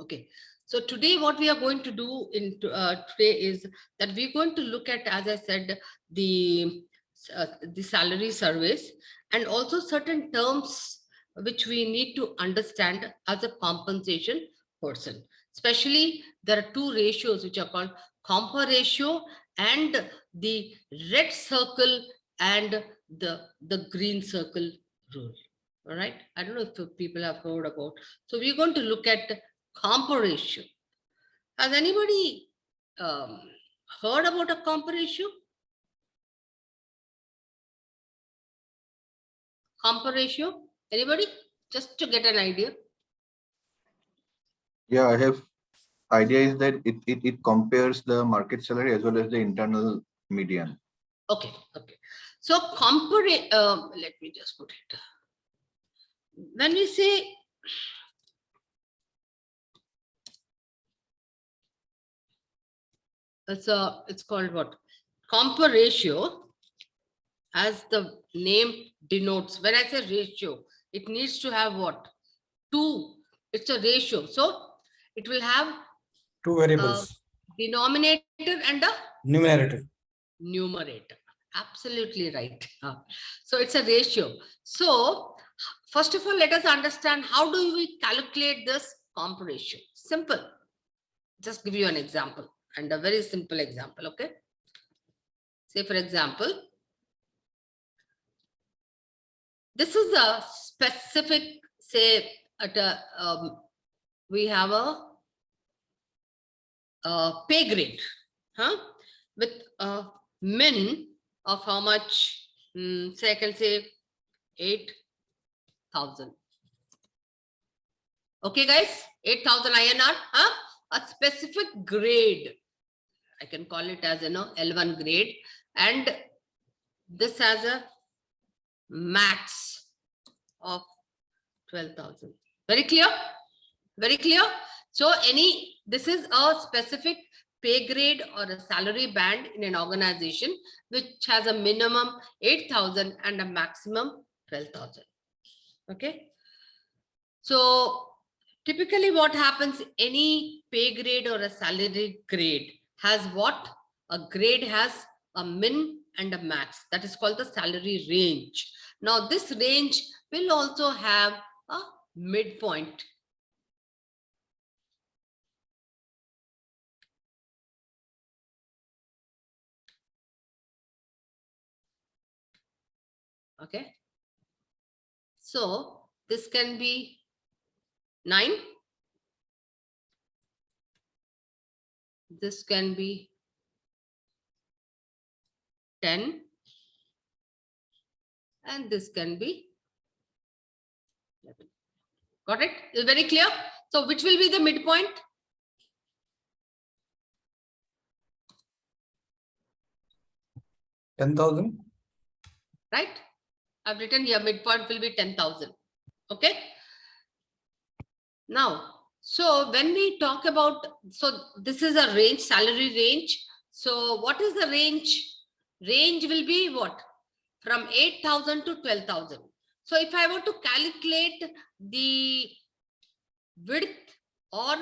Okay, so today what we are going to do in today is that we're going to look at, as I said, the salary surveys and also certain terms which we need to understand as a compensation person. Especially there are two ratios which are called Compa-ratio and the red circle and the green circle rule. All right, I don't know if people have heard about. So we're going to look at Compa-ratio. Has anybody heard about a Compa-ratio? Compa-ratio? Anybody? Just to get an idea. Yeah, I have. Idea is that it compares the market salary as well as the internal median. Okay, okay. So let me just put it. When we say it's called what? Compa-ratio, as the name denotes. When I say ratio, it needs to have what? Two. It's a ratio. So it will have two variables. Denominator and a Numerator. Numerator. Absolutely right. So it's a ratio. So first of all, let us understand how do we calculate this Compa-ratio. Simple. Just give you an example, and a very simple example. Okay. Say for example, this is a specific, say at a we have a pay grade, with a min of how much? Say I can say 8,000. Okay, guys, 8,000 INR. A specific grade. I can call it as L1 grade, and this has a max of 12,000. Very clear? Very clear? So this is a specific pay grade or a salary band in an organization which has a minimum 8,000 and a maximum 12,000. Okay. So typically what happens, any pay grade or a salary grade has what? A grade has a min and a max. That is called the salary range. Now this range will also have a midpoint. Okay. So this can be 9. This can be 10. And this can be 11. Got it? Is very clear? So which will be the midpoint? $10,000. Right? I've written here midpoint will be 10,000. Okay. Now, so when we talk about, so this is a range, salary range. So what is the range? Range will be what? From 8,000 to 12,000. So if I were to calculate the width or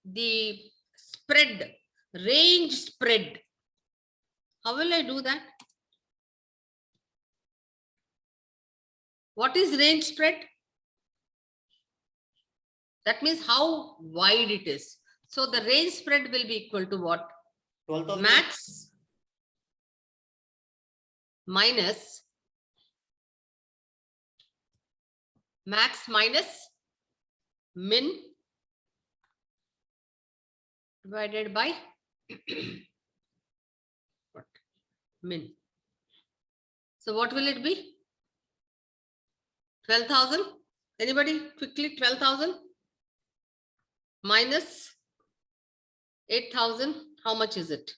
the spread, range spread, how will I do that? What is range spread? That means how wide it is. So the range spread will be equal to what? 12,000. Max minus min divided by what? Min. So what will it be? 12,000. Anybody quickly? 12,000 minus 8,000. How much is it?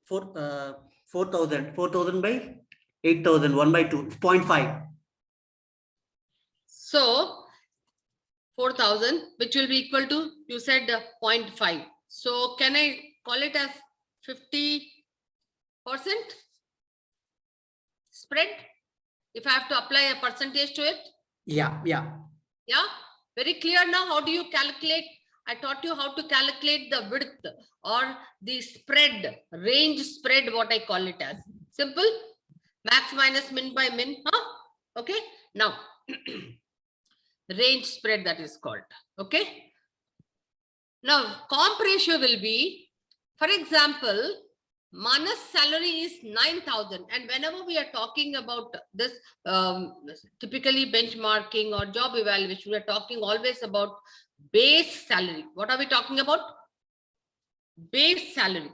4,000. 4,000 by 8,000. 1 by 2. 0.5. So 4,000, which will be equal to, you said 0.5. So can I call it as 50% spread? If I have to apply a percentage to it? Yeah. Yeah, very clear now. How do you calculate I taught you how to calculate the width or the spread, range spread, what I call it as. Simple. Max minus min by min. Huh? Okay. Now, range spread, that is called. Okay. Now, comp ratio will be, for example, Mana's salary is 9,000. And whenever we are talking about this, typically benchmarking or job evaluation, we are talking always about base salary. What are we talking about? Base salary.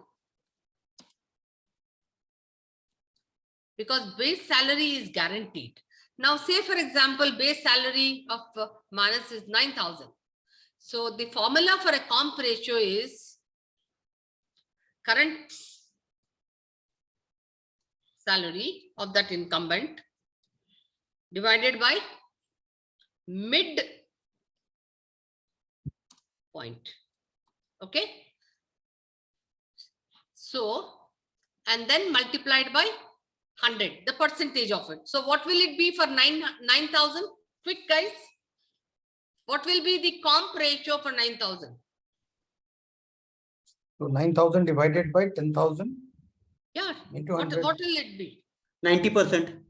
Because base salary is guaranteed. Now, say for example, base salary of Manas is 9,000. So the formula for a comp ratio is current salary of that incumbent divided by mid point. Okay. So, and then multiplied by 100, the percentage of it. So what will it be for 9,000? Quick guys. What will be the comp ratio for 9,000? So 9,000 divided by 10,000 Yeah. into What 100. will it be? 90%.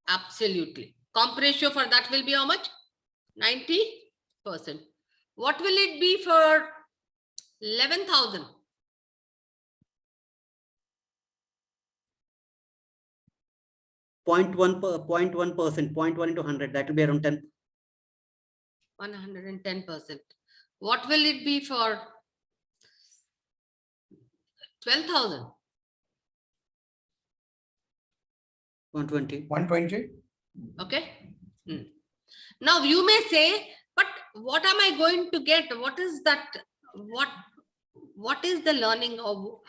Absolutely. Comp ratio for that will be how much? 90%. What will it be for 11,000? 0.1%, 0.1 into 100, that will be around 10. 110%. What will it be for 12,000? 120. 120. Okay. Now you may say, but what am I going to get? What is that? What is the learning of?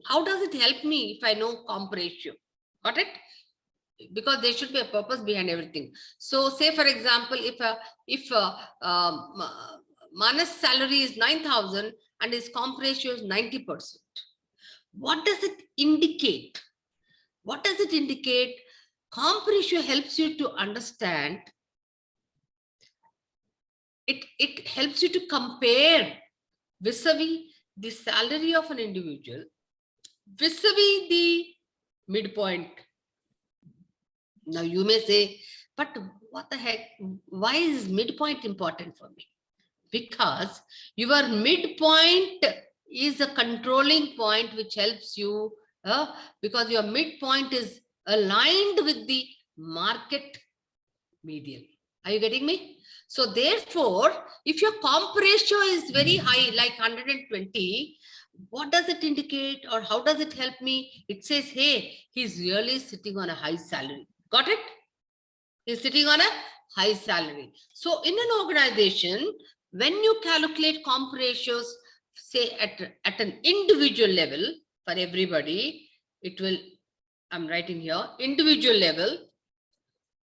How does it help me if I know comp ratio? Got it? Because there should be a purpose behind everything. So say for example, if Manas salary is 9,000 and his comp ratio is 90%, what does it indicate? What does it indicate? Comp ratio helps you to understand. It helps you to compare vis-a-vis the salary of an individual vis-a-vis the midpoint. Now you may say, but what the heck? Why is midpoint important for me? Because your midpoint is a controlling point which helps you because your midpoint is aligned with the market median. Are you getting me? So therefore, if your comp ratio is very high, like 120, what does it indicate or how does it help me? It says, hey, he's really sitting on a high salary. Got it? He's sitting on a high salary. So in an organization, when you calculate comp ratios, say at an individual level for everybody, it will, I'm writing here, individual level,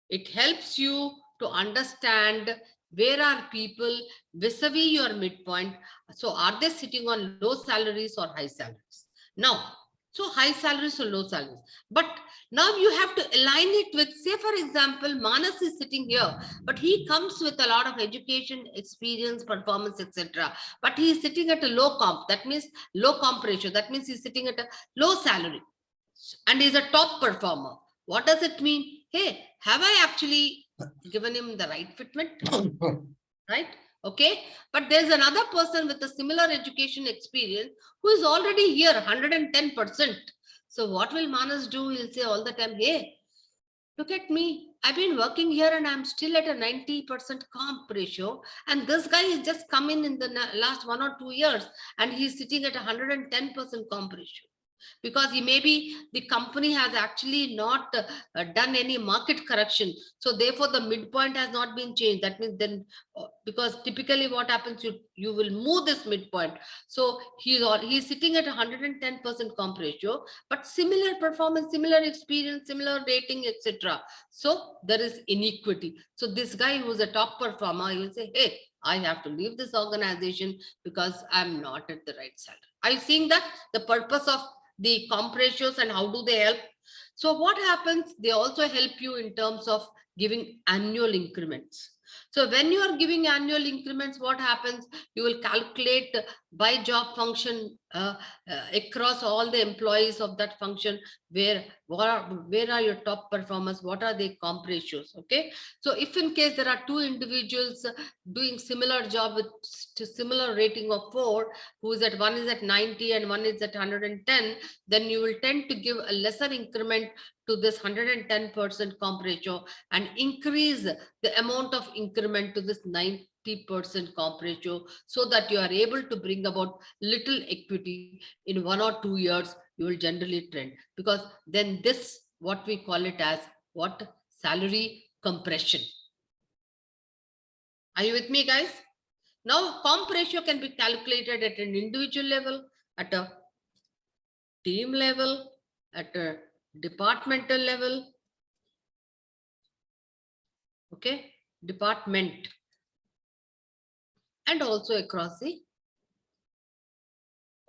it helps you to understand where are people vis-a-vis your midpoint. So are they sitting on low salaries or high salaries? Now, so high salaries or low salaries. But now you have to align it with, say for example, Manas is sitting here, but he comes with a lot of education, experience, performance, etc. But he is sitting at a low comp. That means low comp ratio. That means he's sitting at a low salary and he's a top performer. What does it mean? Hey, have I actually given him the right fitment? Right? Okay. But there's another person with a similar education experience who is already here 110%. So what will Manas do? He'll say all the time, hey, look at me. I've been working here and I'm still at a 90% comp ratio. And this guy has just come in the last 1 or 2 years and he's sitting at 110% comp ratio. Because he maybe the company has actually not done any market correction. So therefore the midpoint has not been changed. That means then, because typically what happens, you will move this midpoint. So he's sitting at 110% comp ratio, but similar performance, similar experience, similar rating, etc. So there is inequity. So this guy who's a top performer, he will say, hey, I have to leave this organization because I'm not at the right salary. Are you seeing that? The purpose of the comp ratios and how do they help? So what happens? They also help you in terms of giving annual increments. So when you are giving annual increments, what happens? You will calculate by job function across all the employees of that function, where are your top performers, what are their comp ratios. Okay, so if in case there are two individuals doing similar job with similar rating of 4, one is at 90 and one is at 110, then you will tend to give a lesser increment to this 110% comp ratio and increase the amount of increment to this 90% comp ratio, so that you are able to bring about little equity in 1 or 2 years. You will generally trend, because then this, what we call it as what? Salary compression. Are you with me, guys? Now comp ratio can be calculated at an individual level, at a team level, at a departmental level. Okay, department, and also across the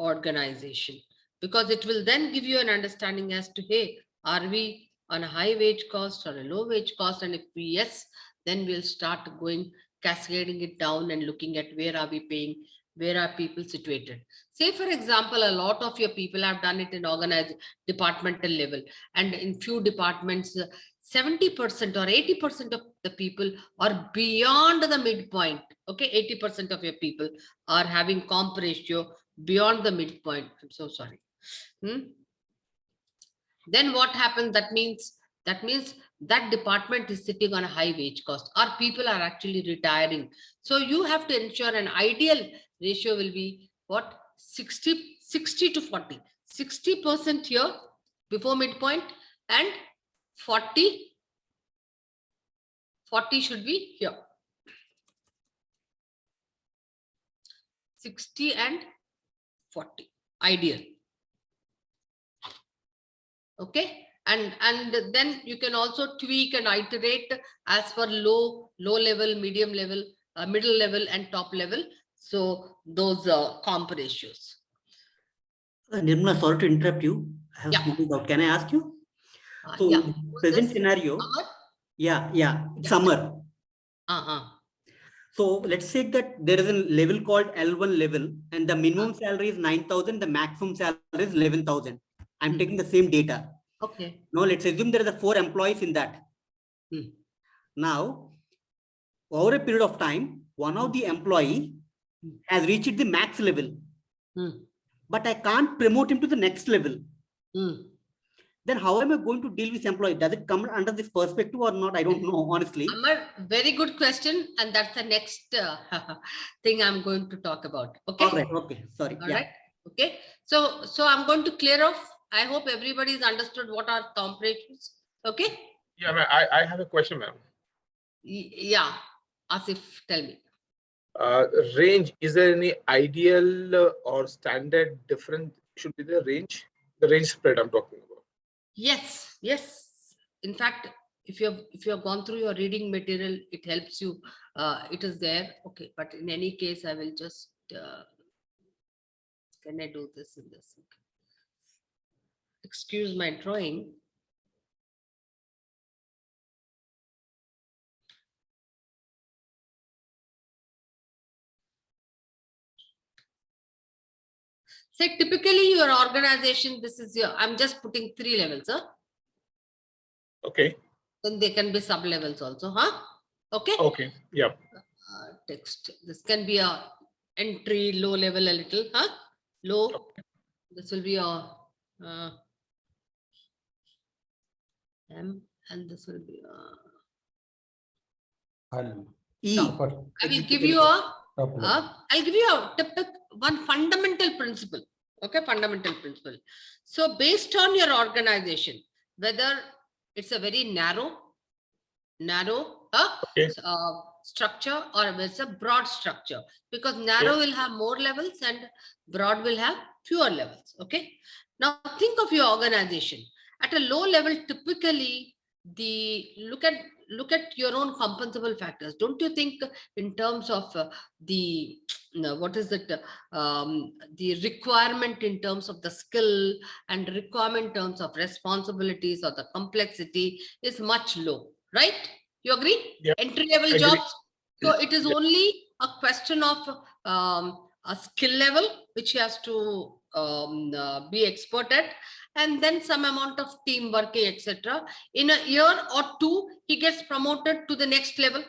organization, because it will then give you an understanding as to, hey, are we on a high wage cost or a low wage cost? And if we yes, then we'll start going cascading it down and looking at where are we paying, where are people situated. Say for example, a lot of your people have done it in organized departmental level, and in few departments 70% or 80% of the people are beyond the midpoint. Okay, 80% of your people are having comp ratio beyond the midpoint. I'm so sorry. Then what happens? That means that department is sitting on a high wage cost, or people are actually retiring. So you have to ensure an ideal ratio will be what? 60 to 40. 60% here before midpoint, and 40 should be here. 60 and 40 ideal. Okay, and then you can also tweak and iterate as for low level, medium level, middle level, and top level. So those comp ratios. Nirmala, sorry to interrupt you. I have Yeah. small doubt. Can I ask you? So Yeah. present This scenario. summer? Yeah. Summer. So let's say that there is a level called L1 level, and the minimum salary is 9,000, the maximum salary is 11,000. I'm taking the same data. Okay. Now let's assume there are 4 employees in that. Now, over a period of time, one of the employee has reached the max level, but I can't promote him to the next level. Then how am I going to deal with employee? Does it come under this perspective or not? I don't know, honestly. Very good question, and that's the next thing I'm going to talk about. Okay. All right. Okay. Sorry. All right. Okay. So I'm going to clear off. I hope everybody's understood what are comp ratios. Okay. Yeah, ma'am. I have a question, ma'am. Yeah, Asif, tell me. Range, is there any ideal or standard different should be the range spread I'm talking about? Yes. In fact, if you have gone through your reading material, it helps you. It is there. Okay, but in any case, I will just can I do this in this? Okay. Excuse my drawing. Say typically your organization, this is your, I'm just putting 3 levels, huh? Okay. Then they can be sub levels also, huh? Okay. Okay. Yeah. Text. This can be a entry, low level a little, huh? Low. Okay. This will be a M, and this will be E. I will give you a one fundamental principle. Okay, fundamental principle. So based on your organization, whether it's a very narrow structure or it's a broad structure, because narrow will have more levels and broad will have fewer levels. Okay. Now think of your organization at a low level. Typically, look at your own compensable factors. Don't you think in terms of the requirement in terms of the skill and requirement in terms of responsibilities or the complexity is much low, right? You agree? Yep. Entry level jobs, So it is only a question of a skill level, which he has to be expert at, and then some amount of team working, etc. In a year or two, he gets promoted to the next level.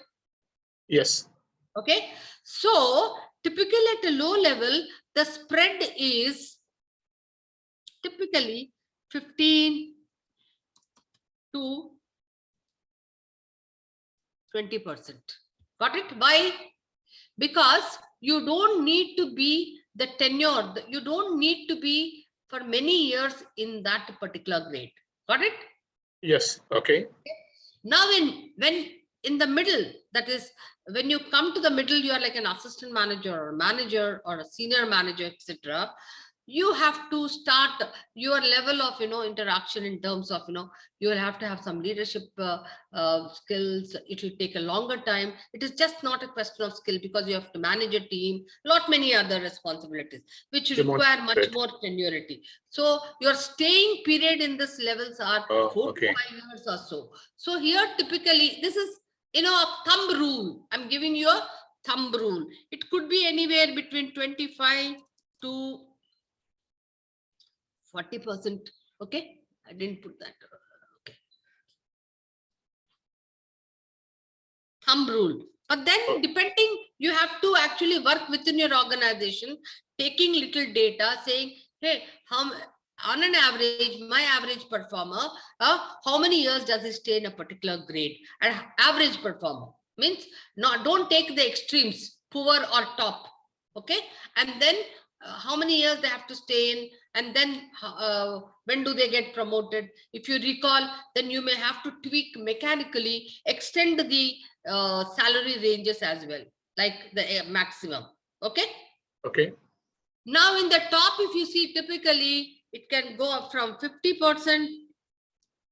Yes. Okay. So typically at a low level, the spread is typically 15 to 20%. Got it? Why? Because you don't need to be the tenure, you don't need to be for many years in that particular grade. Got it? Yes. Okay. Now, when in the middle, that is, when you come to the middle, you are like an assistant manager or a senior manager, etc. You have to start your level of interaction in terms of you will have to have some leadership skills. It will take a longer time. It is just not a question of skill, because you have to manage a team, many other responsibilities which require much more tenuity. So your staying period in this levels are 4 to 5 years or so. So here typically this is a thumb rule. I'm giving you a thumb rule. It could be anywhere between 25 to 40%. Okay, I didn't put that. Okay, thumb rule. But then depending, you have to actually work within your organization, taking little data, saying, hey, on an average, my average performer, how many years does he stay in a particular grade? An average performer means don't take the extremes, poor or top. Okay, and then how many years they have to stay in, and then when do they get promoted? If you recall, then you may have to tweak mechanically, extend the salary ranges as well, like the maximum. Okay. Okay. Now in the top, if you see, typically it can go up from 50%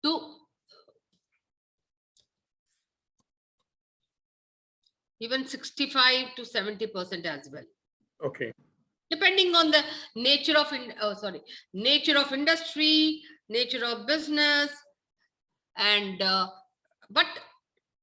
to even 65 to 70% as well. Okay. Depending on the nature of nature of industry, nature of business, and but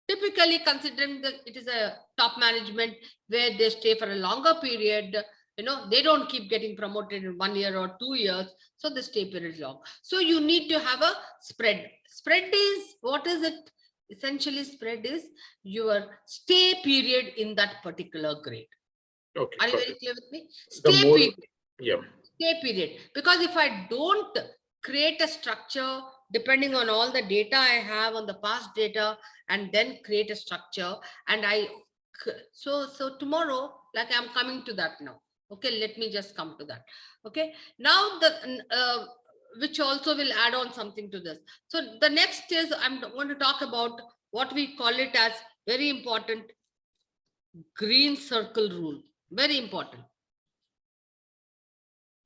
typically, considering that it is a top management where they stay for a longer period, they don't keep getting promoted in 1 year or 2 years, so the stay period is long. So you need to have a spread. Spread is, what is it? Essentially, spread is your stay period in that particular grade. Okay. Are you very clear with me? The more, Period. yeah. Stay period. Because if I don't create a structure depending on all the data I have on the past data, and then create a structure, and so tomorrow, like I'm coming to that now. Okay, let me just come to that. Okay, now the which also will add on something to this. So the next is I'm going to talk about what we call it as very important green circle rule. Very important.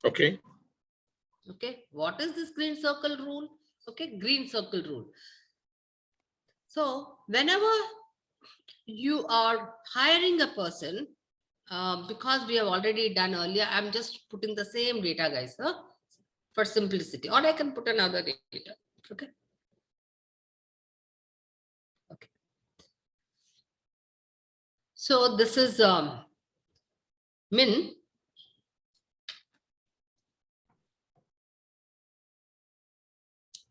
Okay. Okay, what is this green circle rule? Okay, green circle rule. So whenever you are hiring a person, because we have already done earlier, I'm just putting the same data, guys, for simplicity, or I can put another data. Okay. Okay. So this is min.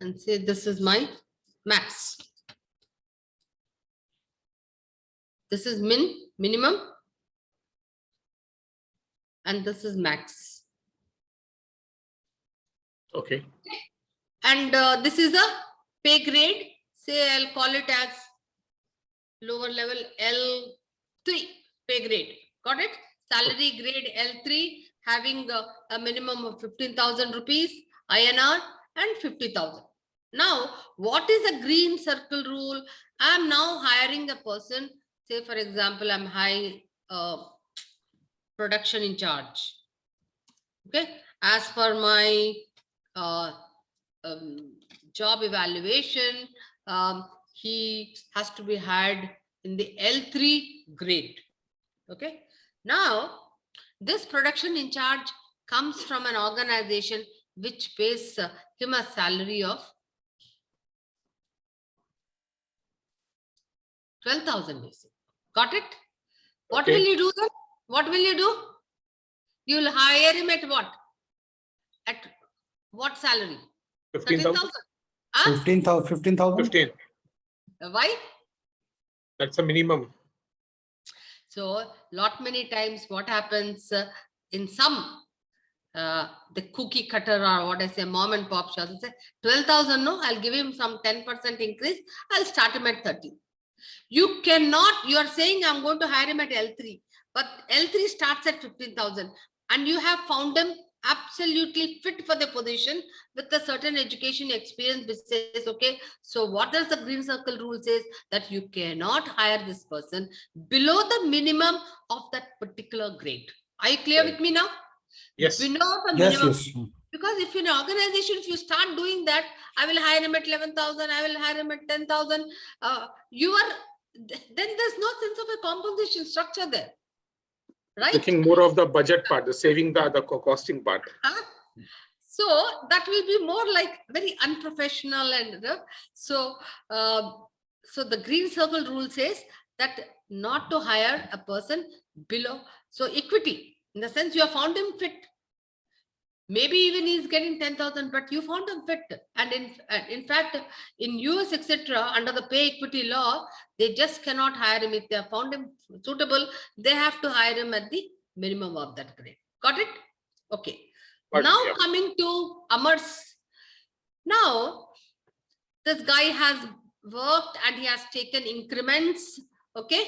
And say this is my max. This is minimum. And this is max. Okay. And this is a pay grade. Say I'll call it as lower level L3 pay grade. Got it? Salary grade L3 having a minimum of 15,000 rupees INR and 50,000. Now, what is a green circle rule? I am now hiring a person. Say, for example, I'm hiring production in charge. Okay, as per my job evaluation, he has to be hired in the L3 grade. Okay, now this production in charge comes from an organization which pays him a salary of 12,000 basic. Got it? What Okay. will you do then? What will you do? You will hire him at what? At what salary? 15,000? 13,000. Huh? 15,000. 15. Why? That's a minimum. So lot many times what happens in some the cookie cutter or what I say mom and pop shops, say 12,000, no, I'll give him some 10% increase. I'll start him at 30. You cannot, you are saying I'm going to hire him at L3, but L3 starts at 15,000 and you have found him absolutely fit for the position with a certain education experience which says, okay, so what does the green circle rule says that you cannot hire this person below the minimum of that particular grade. Are you clear with me now? Yes. Below the Yes, minimum. yes. Because if in an organization, if you start doing that, I will hire him at 11,000, I will hire him at 10,000, you are, then there's no sense of a compensation structure there. Right? Taking more of the budget part, the saving the costing part. So that will be more like very unprofessional and so so the green circle rule says that not to hire a person below. So equity, in the sense you have found him fit. Maybe even he's getting 10,000, but you found him fit. And in fact, in US, etc., under the pay equity law, they just cannot hire him. If they have found him suitable, they have to hire him at the minimum of that grade. Got it? Okay. But, now yeah. coming to Amar's. Now, this guy has worked and he has taken increments. Okay.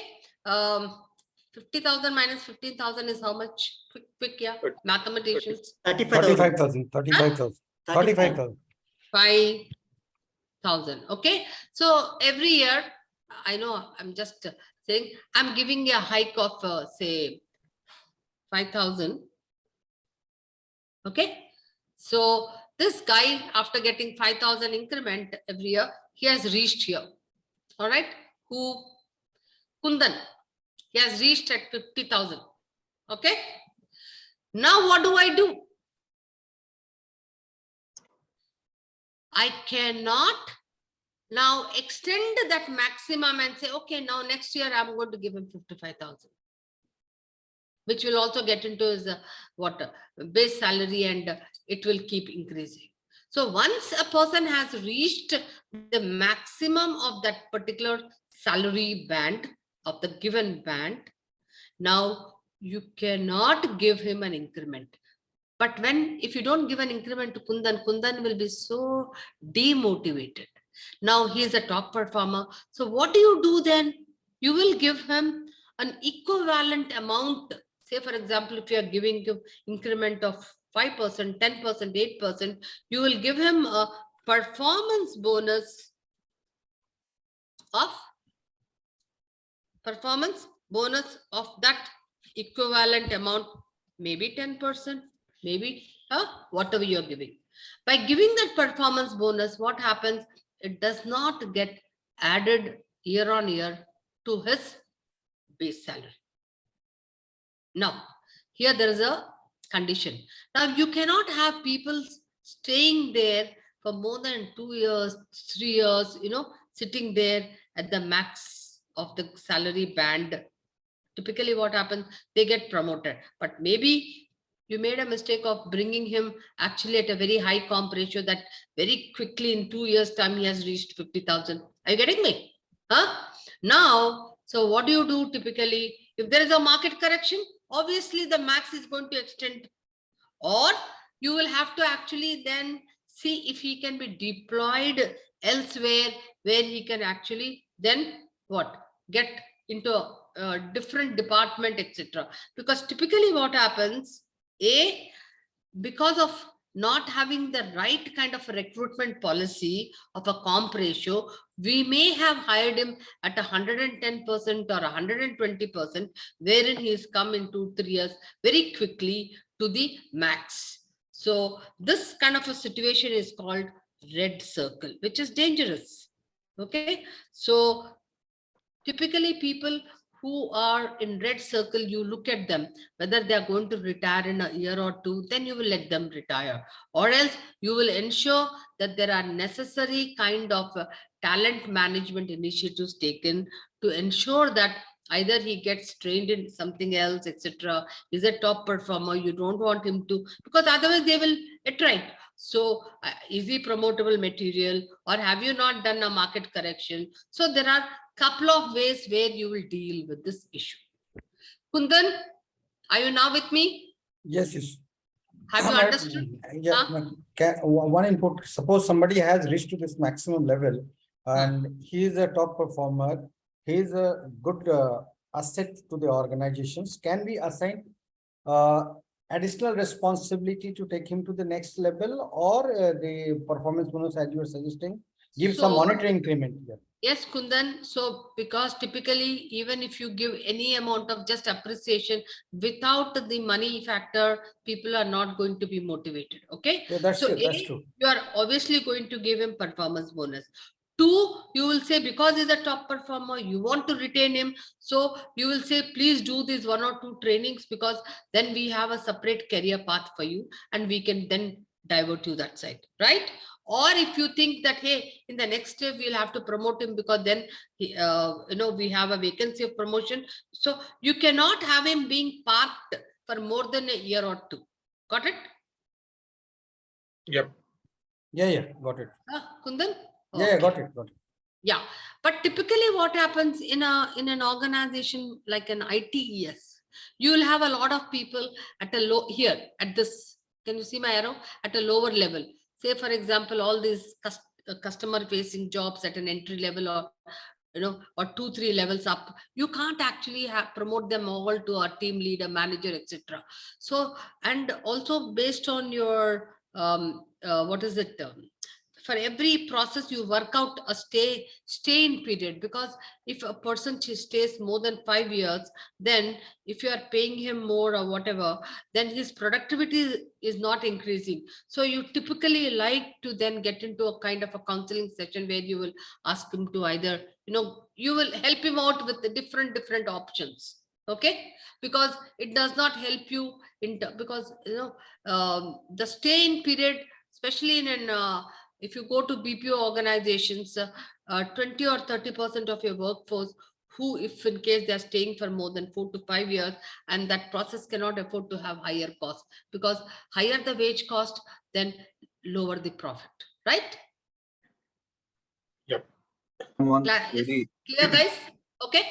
50,000 minus 15,000 is how much? Quick, yeah. Mathematicians. 35,000. 35,000. 35,000. 5,000. Okay. So every year, I know I'm just saying, I'm giving a hike of say 5,000. Okay. So this guy, after getting 5,000 increment every year, he has reached here. All right. Who? Kundan. He has reached at 50,000. Okay. Now what do I do? I cannot now extend that maximum and say, okay, now next year I'm going to give him 55,000, which will also get into his base salary, and it will keep increasing. So once a person has reached the maximum of that particular salary band of the given band, now you cannot give him an increment. But if you don't give an increment to Kundan will be so demotivated. Now he is a top performer. So what do you do then? You will give him an equivalent amount. Say, for example, if you are giving him increment of 5%, 10%, 8%, you will give him a performance bonus of that equivalent amount, maybe 10%, maybe whatever you're giving. By giving that performance bonus, what happens? It does not get added year on year to his base salary. Now, here there is a condition. Now, you cannot have people staying there for more than 2 years, 3 years, sitting there at the max of the salary band. Typically what happens, they get promoted, but maybe you made a mistake of bringing him actually at a very high comp ratio that very quickly in 2 years time he has reached 50,000. Are you getting me? Now, so what do you do typically? If there is a market correction, obviously the max is going to extend, or you will have to actually then see if he can be deployed elsewhere where he can actually then get into a different department, etc. Because typically what happens, because of not having the right kind of recruitment policy of a comp ratio, we may have hired him at 110% or 120%, wherein he has come in 2-3 years very quickly to the max. So this kind of a situation is called red circle, which is dangerous. Okay. So typically people who are in red circle, you look at them, whether they are going to retire in a year or two, then you will let them retire, or else you will ensure that there are necessary kind of talent management initiatives taken to ensure that Either he gets trained in something else, etc. He's a top performer. You don't want him to, because otherwise they will attract. So is he promotable material, or have you not done a market correction? So there are couple of ways where you will deal with this issue. Kundan, are you now with me? Yes, yes. Have you understood? Yeah, Huh? one input. Suppose somebody has reached to this maximum level and he is a top performer. He is a good asset to the organizations. Can we assign additional responsibility to take him to the next level, or the performance bonus, as you were suggesting, give some So- monetary increment here? Yes, Kundan. So because typically, even if you give any amount of just appreciation without the money factor, people are not going to be motivated. Okay. Yeah, that's So true. That's A, true. you are obviously going to give him performance bonus. Two, you will say because he's a top performer, you want to retain him. So you will say, please do these 1 or 2 trainings, because then we have a separate career path for you and we can then divert you that side, right? Or if you think that, hey, in the next step, we'll have to promote him because then, we have a vacancy of promotion. So you cannot have him being parked for more than a year or 2. Got it? Yep. Yeah, got it. Kundan? Yeah, Okay. got it. Yeah, but typically what happens in an organization like an ITES, you will have a lot of people at a low here at this. Can you see my arrow? At a lower level. Say for example, all these customer facing jobs at an entry level, or or 2-3 levels up. You can't actually promote them all to a team leader, manager, etc. So, and also based on your what is it? For every process you work out a stay in period, because if a person stays more than 5 years, then if you are paying him more or whatever, then his productivity is not increasing. So you typically like to then get into a kind of a counseling session where you will ask him to either, you will help him out with the different options. Okay, because it does not help you because the stay in period, especially in an if you go to BPO organizations, 20 or 30% of your workforce, who, if in case they're staying for more than 4 to 5 years, and that process cannot afford to have higher cost, because higher the wage cost, then lower the profit, right? Yep. One Is query, clear, guys? Okay.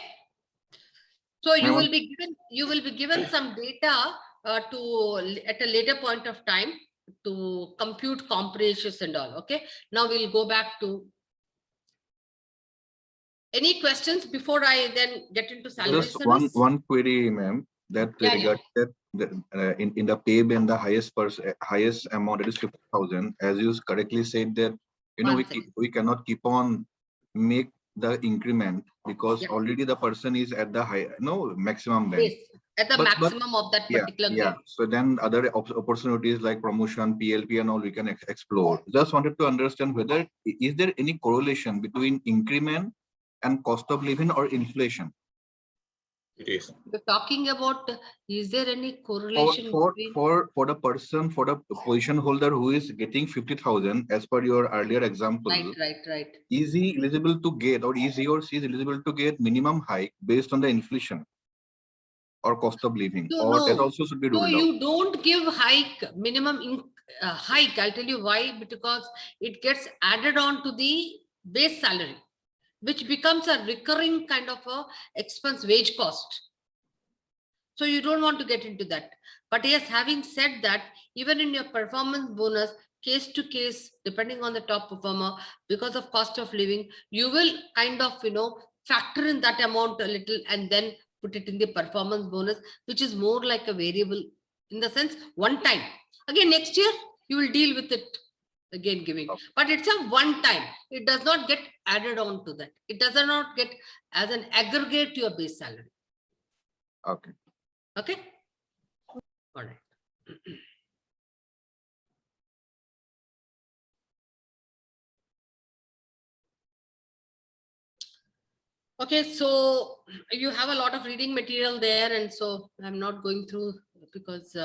So you Ma'am, will be given some data at a later point of time to compute compa-ratios and all. Okay. Now we'll go back to any questions before I then get into salary just one service? one query, ma'am, that Yeah. regards that in the pay band, the highest amount, that is 50,000, as you correctly said that One we second. we cannot keep on make the increment because Yeah. already the person is at the maximum band. Yes, at the But maximum of that particular grade. So then other opportunities like promotion, PLP and all we can explore. Just wanted to understand whether is there any correlation between increment and cost of living or inflation? It is. We're talking about, is there any For correlation for between? for the person, for the position holder who is getting 50,000 as per your earlier example, Right. is he eligible to get, or is he or she is eligible to get minimum hike based on the inflation or cost of living, So or that no. also should be So ruled out? you don't give minimum hike. I'll tell you why, because it gets added on to the base salary, which becomes a recurring kind of a expense, wage cost. So you don't want to get into that. But yes, having said that, even in your performance bonus, case to case, depending on the top performer, because of cost of living, you will kind of, factor in that amount a little and then put it in the performance bonus, which is more like a variable in the sense one time. Again, next year, you will deal with it again giving, but it's a one time. It does not get added on to that. It does not get as an aggregate to your base salary. Okay. Okay. All right. Okay, so you have a lot of reading material there, and so I'm not going through because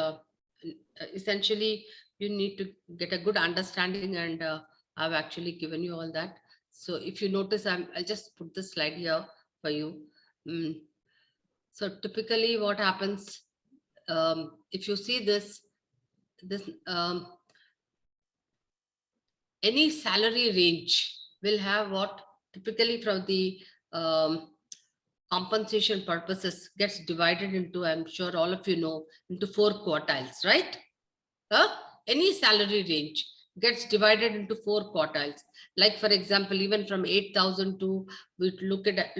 essentially you need to get a good understanding, and I've actually given you all that. So if you notice, I'll just put this slide here for you. So typically what happens, if you see this, any salary range will have what typically from the compensation purposes gets divided into, I'm sure all of you know, into 4 quartiles, right? Any salary range gets divided into 4 quartiles. Like for example, even from 8,000 to we looked at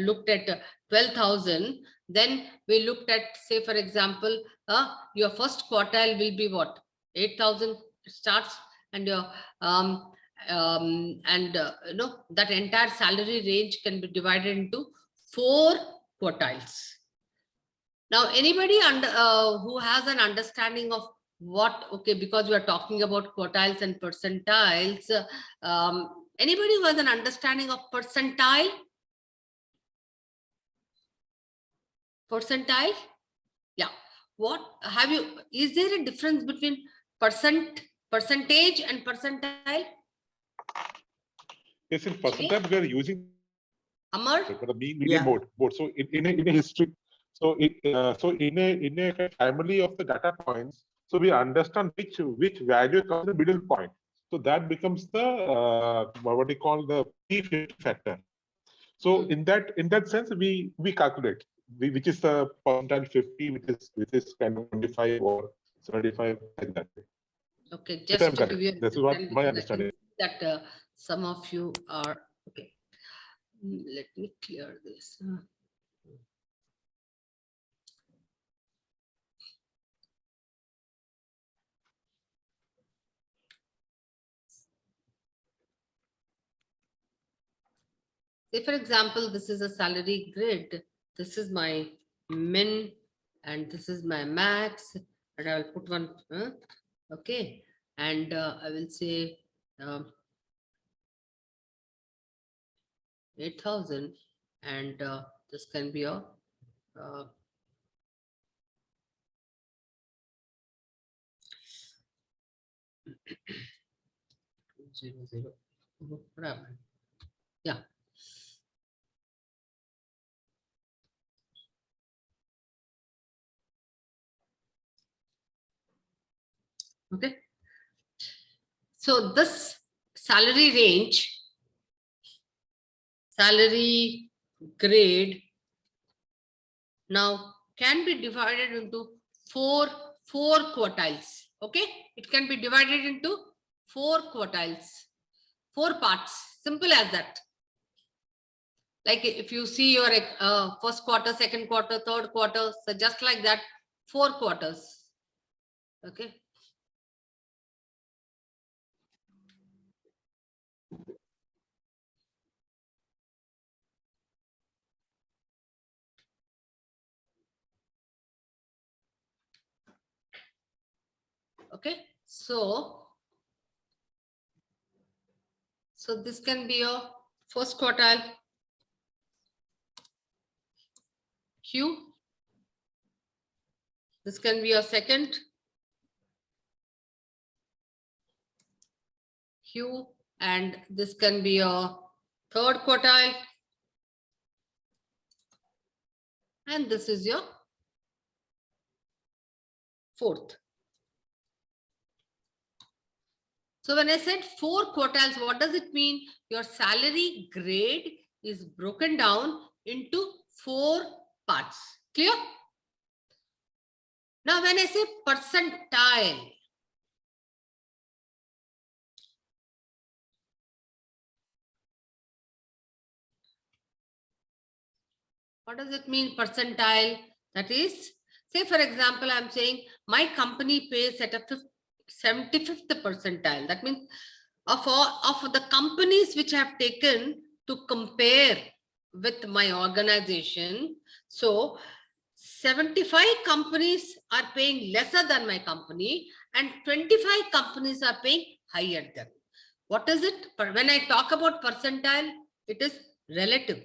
12,000. Then we looked at, say for example, your first quartile will be what? 8,000 starts, and your that entire salary range can be divided into 4 quartiles. Now, anybody who has an understanding of what, okay, because we are talking about quartiles and percentiles, anybody who has an understanding of percentile? Percentile? Yeah. What have you, is there a difference between percentage and percentile? Yes, in percentile, we are using Amar? the median board. So in a history, so in a family of the data points, so we understand which value comes in the middle point. So that becomes the what we call the P50 factor. So in that sense, we calculate which is the percentile 50, which is kind of 25 or 75, like that. Okay, just to give you this is what my understanding. That some of you are okay. Let me clear this. Say for example, this is a salary grid. This is my min and this is my max, and I will put one. Okay, and I will say 8,000, and this can be a zero. What happened? Yeah. Okay. So this salary range, salary grade, now can be divided into four quartiles. Okay, it can be divided into 4 quartiles, 4 parts. Simple as that. Like if you see your first quarter, second quarter, third quarter, so just like that, 4 quarters. Okay. Okay, so this can be your first quartile Q. This can be your second Q, and this can be your third quartile, and this is your fourth. So when I said 4 quartiles, what does it mean? Your salary grade is broken down into 4 parts. Clear? Now when I say percentile, what does it mean, percentile? That is, say for example, I'm saying my company pays at a 75th percentile. That means of the companies which I have taken to compare with my organization, so 75 companies are paying lesser than my company and 25 companies are paying higher than. What is it? When I talk about percentile, it is relative.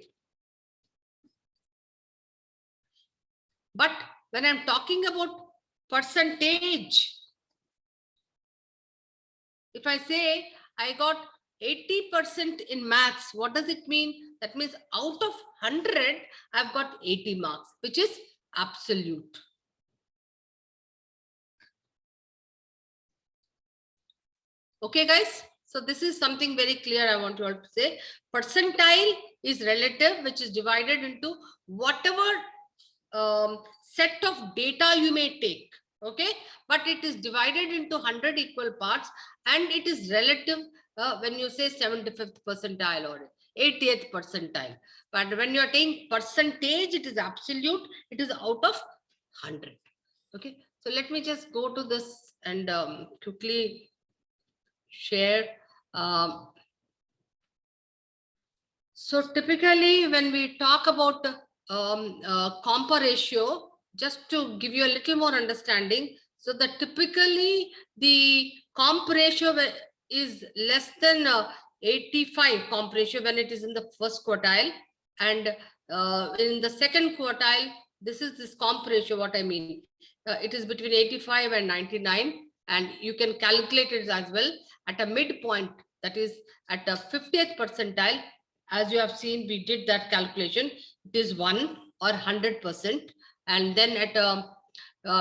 But when I'm talking about percentage, if I say I got 80% in maths, what does it mean? That means out of 100, I've got 80 marks, which is absolute. Okay, guys. So this is something very clear I want you all to say. Percentile is relative, which is divided into whatever set of data you may take. Okay, but it is divided into 100 equal parts, and it is relative when you say 75th percentile or 80th percentile. But when you are taking percentage, it is absolute, it is out of 100. Okay, so let me just go to this and quickly share. So typically when we talk about compa-ratio, just to give you a little more understanding, so that typically the compa-ratio is less than 85 compa-ratio when it is in the first quartile, and in the second quartile, this is this compa-ratio, what I mean. It is between 85 and 99, and you can calculate it as well at a midpoint, that is at a 50th percentile. As you have seen, we did that calculation. It is 1 or 100%. And then at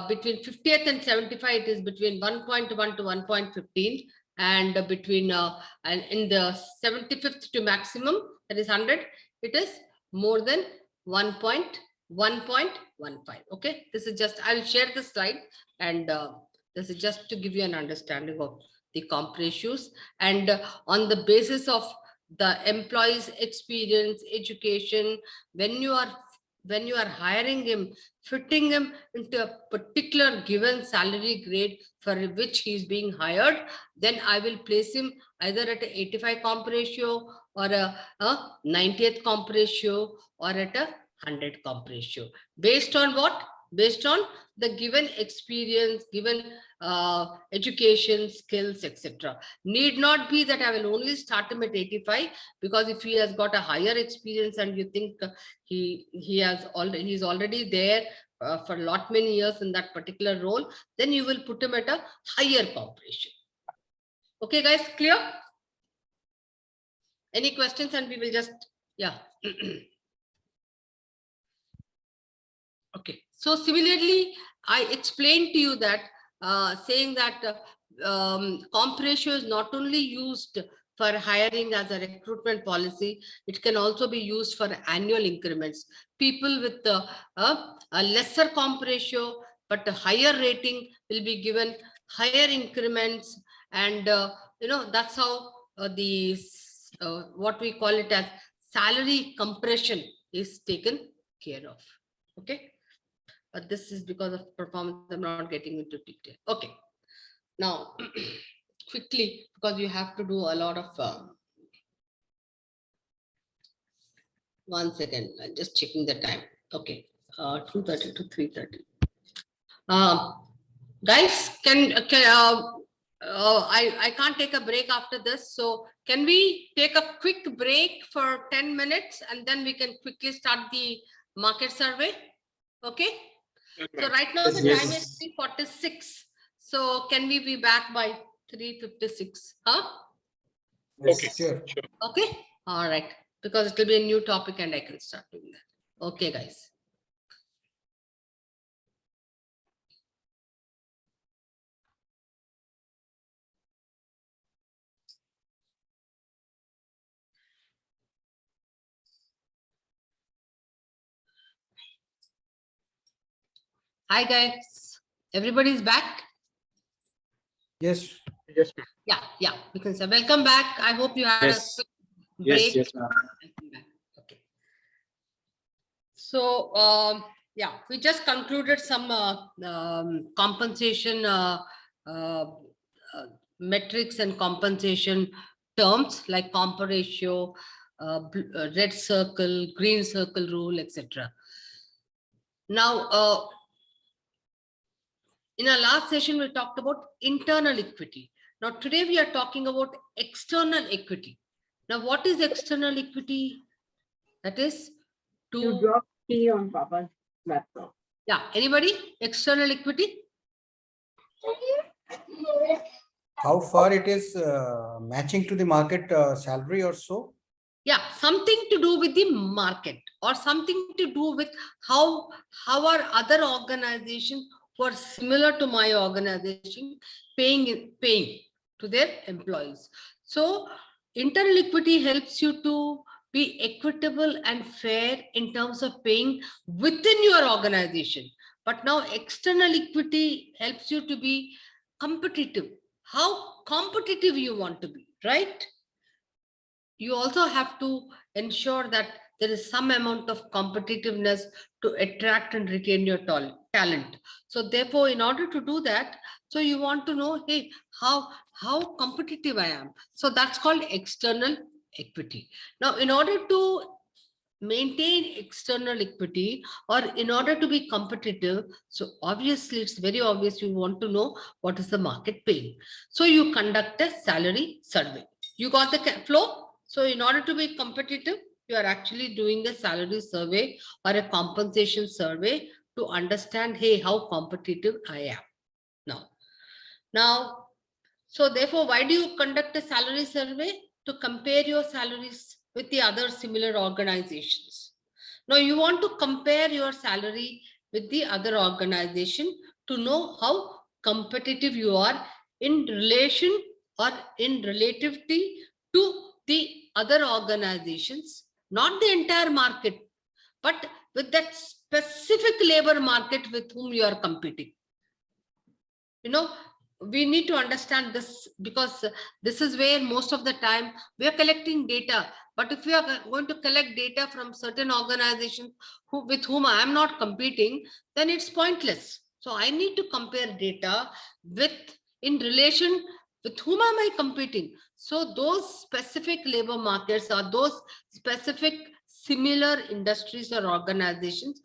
between 50th and 75, it is between 1.1 to 1.15. And between and in the 75th to maximum, that is 100, it is more than 1.15. Okay, this is just, I will share this slide, and this is just to give you an understanding of the compa-ratios, and on the basis of the employee's experience, education, when you are hiring him, fitting him into a particular given salary grade for which he is being hired, then I will place him either at a 85 compa-ratio or a 90th compa-ratio or at a 100 compa-ratio. Based on what? Based on the given experience, given education, skills, etc. Need not be that I will only start him at 85, because if he has got a higher experience and you think he's already there for a lot many years in that particular role, then you will put him at a higher compa-ratio. Okay, guys, clear? Any questions? And we will just, yeah. Okay, so similarly, I explained to you that saying that compa-ratio is not only used for hiring as a recruitment policy, it can also be used for annual increments. People with a lesser compa-ratio but a higher rating will be given higher increments, and that's how the what we call it as salary compression is taken care of. Okay. But this is because of performance, I'm not getting into detail. Okay, now quickly, because you have to do a lot of 1 second, I'm just checking the time. Okay, 2:30 to 3:30. Guys, I can't take a break after this, so can we take a quick break for 10 minutes and then we can quickly start the market survey? Okay. So right now the time is 3:46. So can we be back by 3:56? Huh? Okay, Sure. Okay. All right. Because it will be a new topic and I can start doing that. Okay, guys. Hi, guys. Everybody's back? Yes. yes, ma'am. Yeah. You can say welcome back. I hope you had a quick break. Yes, ma'am. Okay. So, yeah, we just concluded some compensation metrics and compensation terms like compa-ratio, red circle, green circle rule, etc. Now, in our last session, we talked about internal equity. Now, today we are talking about external equity. Now, what is external equity? That is You drop key on Papa's laptop. Yeah, anybody? External equity? How far it is matching to the market salary or so? Yeah, something to do with the market or something to do with how are other organizations who are similar to my organization paying to their employees. So internal equity helps you to be equitable and fair in terms of paying within your organization. But now external equity helps you to be competitive. How competitive you want to be, right? You also have to ensure that there is some amount of competitiveness to attract and retain your talent. So therefore, in order to do that, so you want to know, hey, how competitive I am. So that's called external equity. Now, in order to maintain external equity or in order to be competitive, so obviously it's very obvious you want to know what is the market paying. So you conduct a salary survey. You got the flow? So in order to be competitive, you are actually doing a salary survey or a compensation survey to understand, hey, how competitive I am now. So therefore, why do you conduct a salary survey? To compare your salaries with the other similar organizations. Now you want to compare your salary with the other organization to know how competitive you are in relation or in relativity to the other organizations, not the entire market, but with that specific labor market with whom you are competing. We need to understand this because this is where most of the time we are collecting data. But if we are going to collect data from certain organizations with whom I am not competing, then it's pointless. So I need to compare data in relation with whom am I competing. So those specific labor markets or those specific similar industries or organizations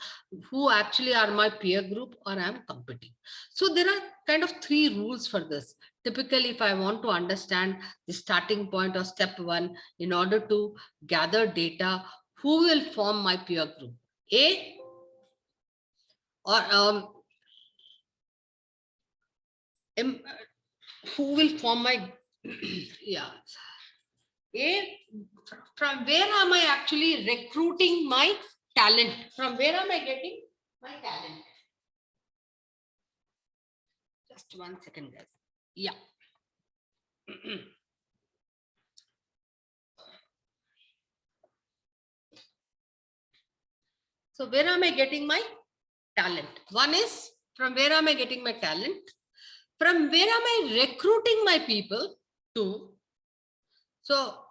who actually are my peer group or I am competing. So there are kind of 3 rules for this. Typically, if I want to understand the starting point or step 1, in order to gather data, who will form my peer group? Who will form my, yeah. From where am I actually recruiting my talent? From where am I getting my talent? Just 1 second, guys. Yeah. So where am I getting my talent? One is, from where am I getting my talent? From where am I recruiting my people to? So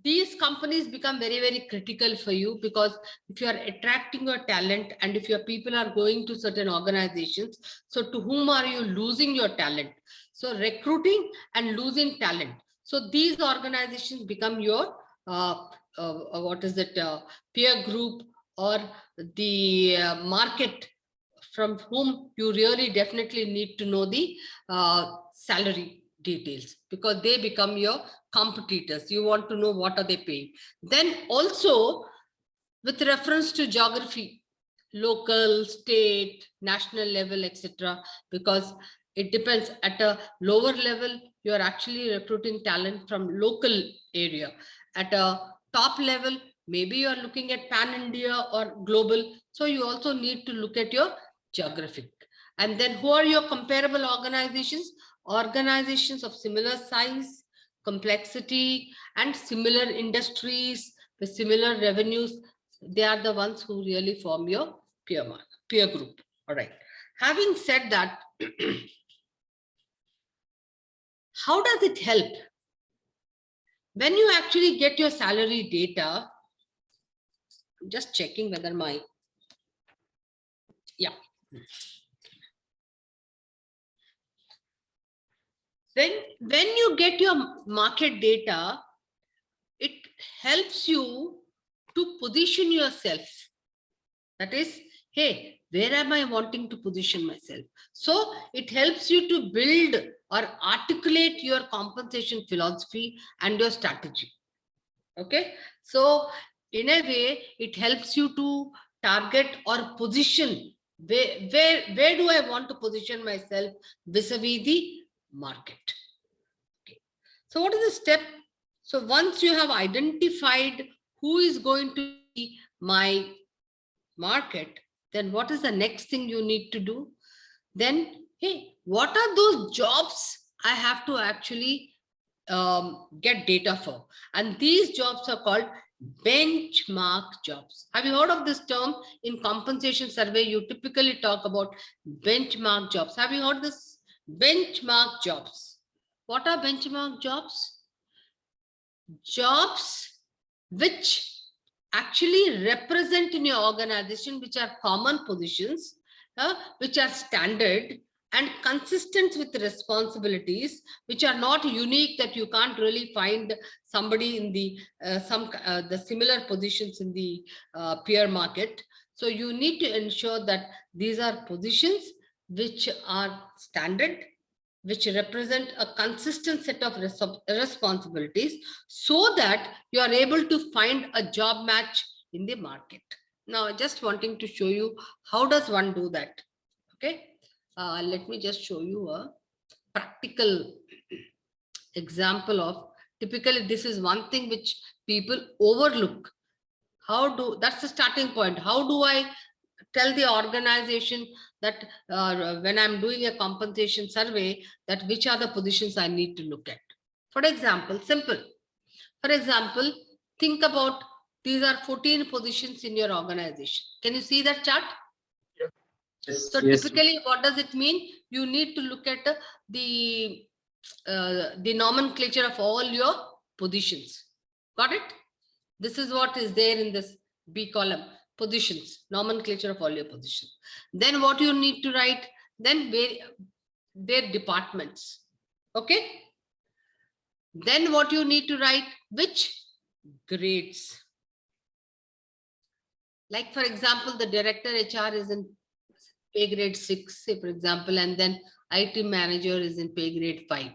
these companies become very, very critical for you, because if you are attracting your talent and if your people are going to certain organizations, so to whom are you losing your talent? So recruiting and losing talent. So these organizations become your peer group or the market from whom you really definitely need to know the salary details, because they become your competitors. You want to know what are they paying. Then also with reference to geography, local, state, national level, etc., because it depends. At a lower level, you are actually recruiting talent from local area. At a top level, maybe you are looking at pan-India or global. So you also need to look at your geographic. And then who are your comparable organizations? Organizations of similar size, complexity, and similar industries with similar revenues. They are the ones who really form your peer group. All right. Having said that, how does it help? When you actually get your salary data, I'm just checking whether my, yeah. When you get your market data, it helps you to position yourself. That is, hey, where am I wanting to position myself? So it helps you to build or articulate your compensation philosophy and your strategy. Okay. So in a way, it helps you to target or position where do I want to position myself vis-a-vis the market. Okay. So what is the step? So once you have identified who is going to be my market, then what is the next thing you need to do? Then, hey, what are those jobs I have to actually get data for? And these jobs are called benchmark jobs. Have you heard of this term? In compensation survey, you typically talk about benchmark jobs. Have you heard this? Benchmark jobs. What are benchmark jobs? Jobs which actually represent in your organization, which are common positions, which are standard and consistent with the responsibilities, which are not unique, that you can't really find somebody in the the similar positions in the peer market. So you need to ensure that these are positions which are standard, which represent a consistent set of responsibilities, so that you are able to find a job match in the market. Now, just wanting to show you how does one do that. Okay, let me just show you a practical example of, typically this is one thing which people overlook. That's the starting point. How do I tell the organization that when I'm doing a compensation survey, that which are the positions I need to look at? For example, simple. For example, think about, these are 14 positions in your organization. Can you see that chart? So typically, what does it mean? You need to look at the nomenclature of all your positions. Got it? This is what is there in this B column. Positions, nomenclature of all your positions. Then what you need to write, then their departments. Okay. Then what you need to write, which grades. Like for example, the director HR is in pay grade 6, say for example, and then IT manager is in pay grade 5.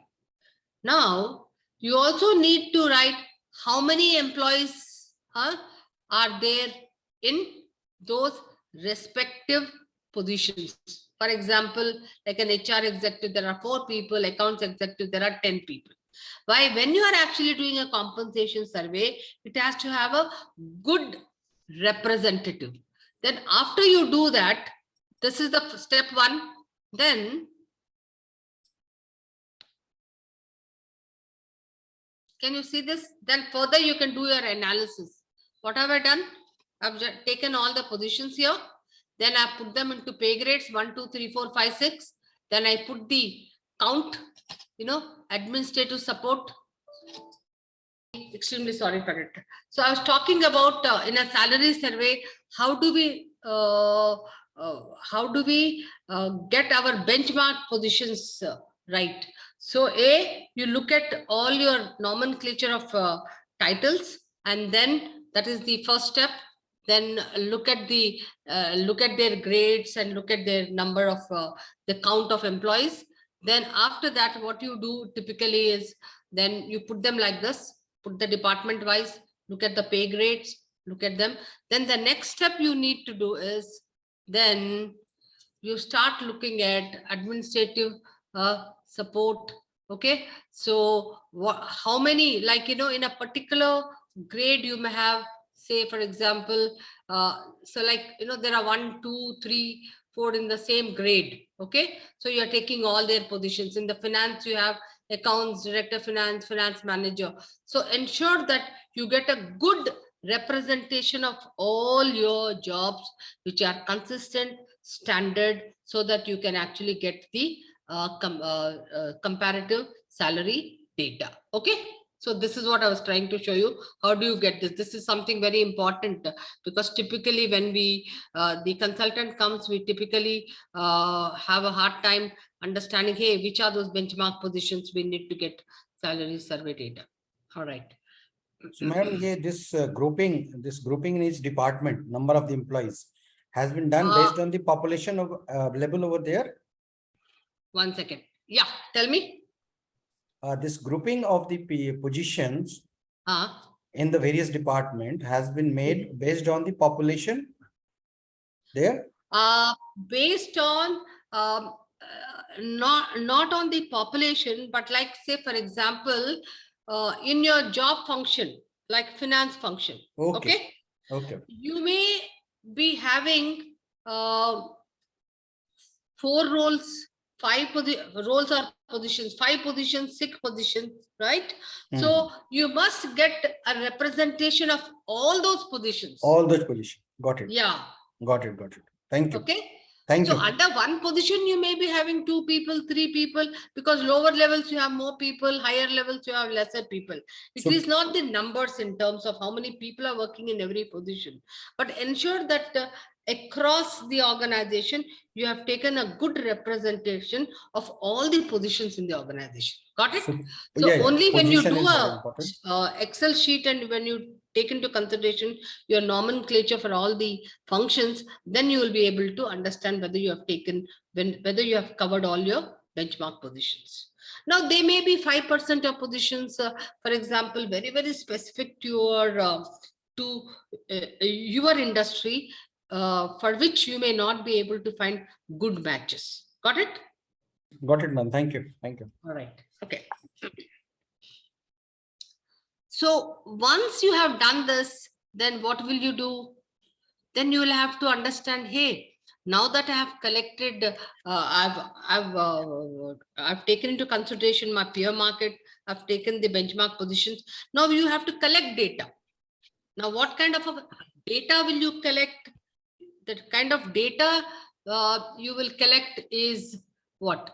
Now, you also need to write how many employees are there in those respective positions. For example, like an HR executive, there are 4 people, accounts executive, there are 10 people. Why? When you are actually doing a compensation survey, it has to have a good representative. Then after you do that, this is the step 1. Then can you see this? Then further you can do your analysis. What have I done? I've taken all the positions here. Then I put them into pay grades 1, 2, 3, 4, 5, 6. Then I put the count, administrative support. Extremely sorry for it. So I was talking about in a salary survey, how do we get our benchmark positions right? So you look at all your nomenclature of titles, and then that is the first step. Then look at their grades and look at their number of the count of employees. Then after that, what you do typically is, then you put them like this, put the department wise, look at the pay grades, look at them. Then the next step you need to do is, then you start looking at administrative support. Okay, so how many, like in a particular grade you may have, say for example, so like there are 1, 2, 3, 4 in the same grade. Okay, so you're taking all their positions. In the finance you have accounts director, finance manager. So ensure that you get a good representation of all your jobs which are consistent, standard, so that you can actually get the comparative salary data. Okay, so this is what I was trying to show you. How do you get this? This is something very important, because typically when the consultant comes, we typically have a hard time understanding, hey, which are those benchmark positions we need to get salary survey data. All right. So, madam, this grouping in each department, number of the employees, has been done based on the population of available over there. 1 second. Yeah, tell me. This grouping of the positions in the various department has been made based on the population there. Based on not on the population, but like say for example, in your job function, like finance function, Okay. okay? Okay. You may be having 4 roles, 5 roles or positions, 5 positions, 6 positions, right? So you must get a representation of all those positions. All those positions. Got it. Yeah. Got it. Got it. Thank you. Okay. Thank So you. under one position, you may be having 2 people, 3 people, because lower levels you have more people, higher levels you have lesser people. It So- is not the numbers in terms of how many people are working in every position, but ensure that across the organization, you have taken a good representation of all the positions in the organization. Got it? So yeah, only when you position do is very a important. Excel sheet and when you take into consideration your nomenclature for all the functions, then you will be able to understand whether you have taken, whether you have covered all your benchmark positions. Now, they may be 5% of positions, for example, very, very specific to your industry, for which you may not be able to find good matches. Got it? Got it, man. Thank you. Thank you. All right. Okay. So once you have done this, then what will you do? Then you will have to understand, hey, now that I have collected, I've taken into consideration my peer market, I've taken the benchmark positions. Now you have to collect data. Now, what kind of data will you collect? The kind of data you will collect is what?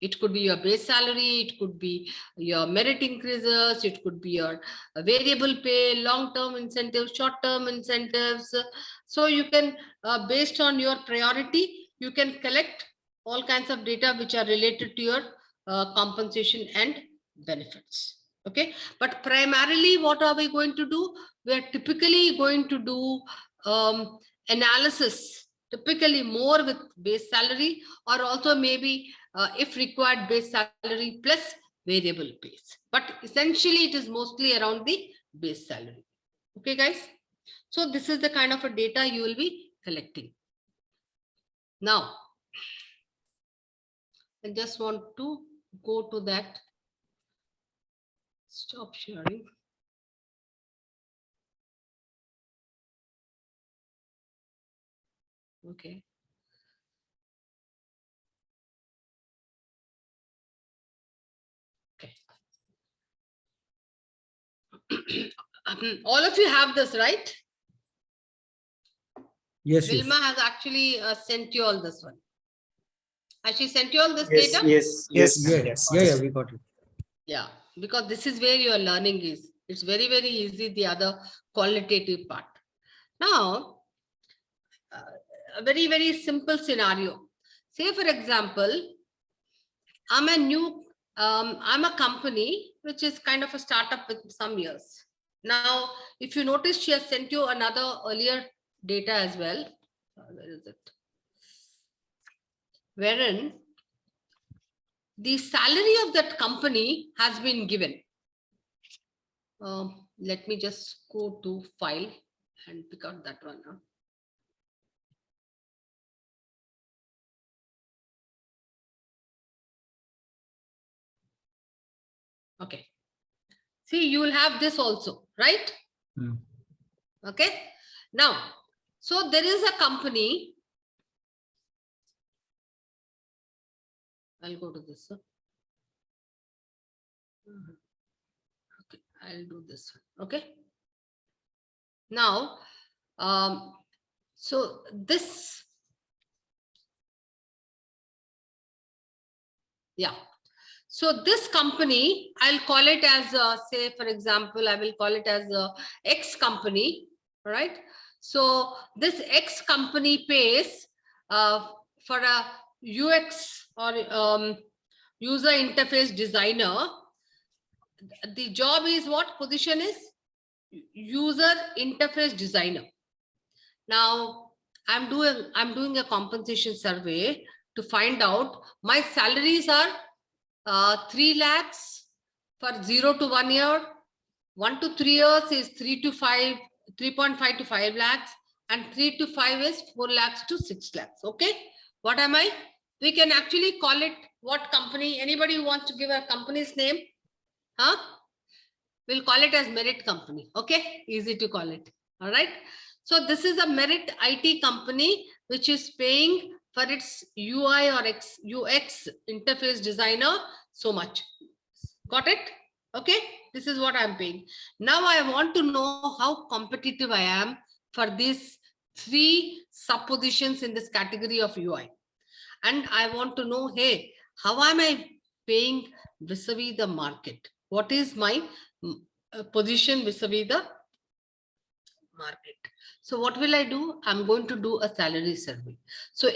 It could be your base salary, it could be your merit increases, it could be your variable pay, long-term incentives, short-term incentives. So you can, based on your priority, you can collect all kinds of data which are related to your compensation and benefits. Okay, but primarily what are we going to do? We are typically going to do analysis, typically more with base salary, or also maybe if required base salary plus variable pays. But essentially it is mostly around the base salary. Okay, guys. So this is the kind of a data you will be collecting. Now, I just want to go to that. Stop sharing. Okay. All of you have this, right? Yes. Vilma has actually sent you all this one. Has she sent you all this Yes, data? yes, yes, yes. Yeah, we got it. Yeah, because this is where your learning is. It's very, very easy, the other qualitative part. Now, a very, very simple scenario. Say, for example, I'm a company which is kind of a startup with some years. Now, if you notice, she has sent you another earlier data as well. Where is it? Wherein the salary of that company has been given. Let me just go to file and pick out that one. Okay. See, you will have this also, right? Okay. Now, so there is a company. I'll go to this. Okay, I'll do this one. Okay. Now, so this, yeah. So this company, I'll call it as, say, for example, I will call it as X company, right? So this X company pays for a UX or user interface designer. The job is what? Position is user interface designer. Now, I'm doing a compensation survey to find out my salaries are 3 lakhs for 0 to 1 year, 1 to 3 years is 3.5 to 5 lakhs, and 3 to 5 is 4 lakhs to 6 lakhs. Okay, what am I? We can actually call it what company? Anybody who wants to give a company's name? Huh? We'll call it as merit company. Okay, easy to call it. All right. So this is a merit IT company which is paying for its UI or UX interface designer so much. Got it? Okay, this is what I'm paying. Now I want to know how competitive I am for these 3 sub-positions in this category of UI. And I want to know, hey, how am I paying vis-a-vis the market? What is my position vis-a-vis the market? So what will I do? I'm going to do a salary survey. So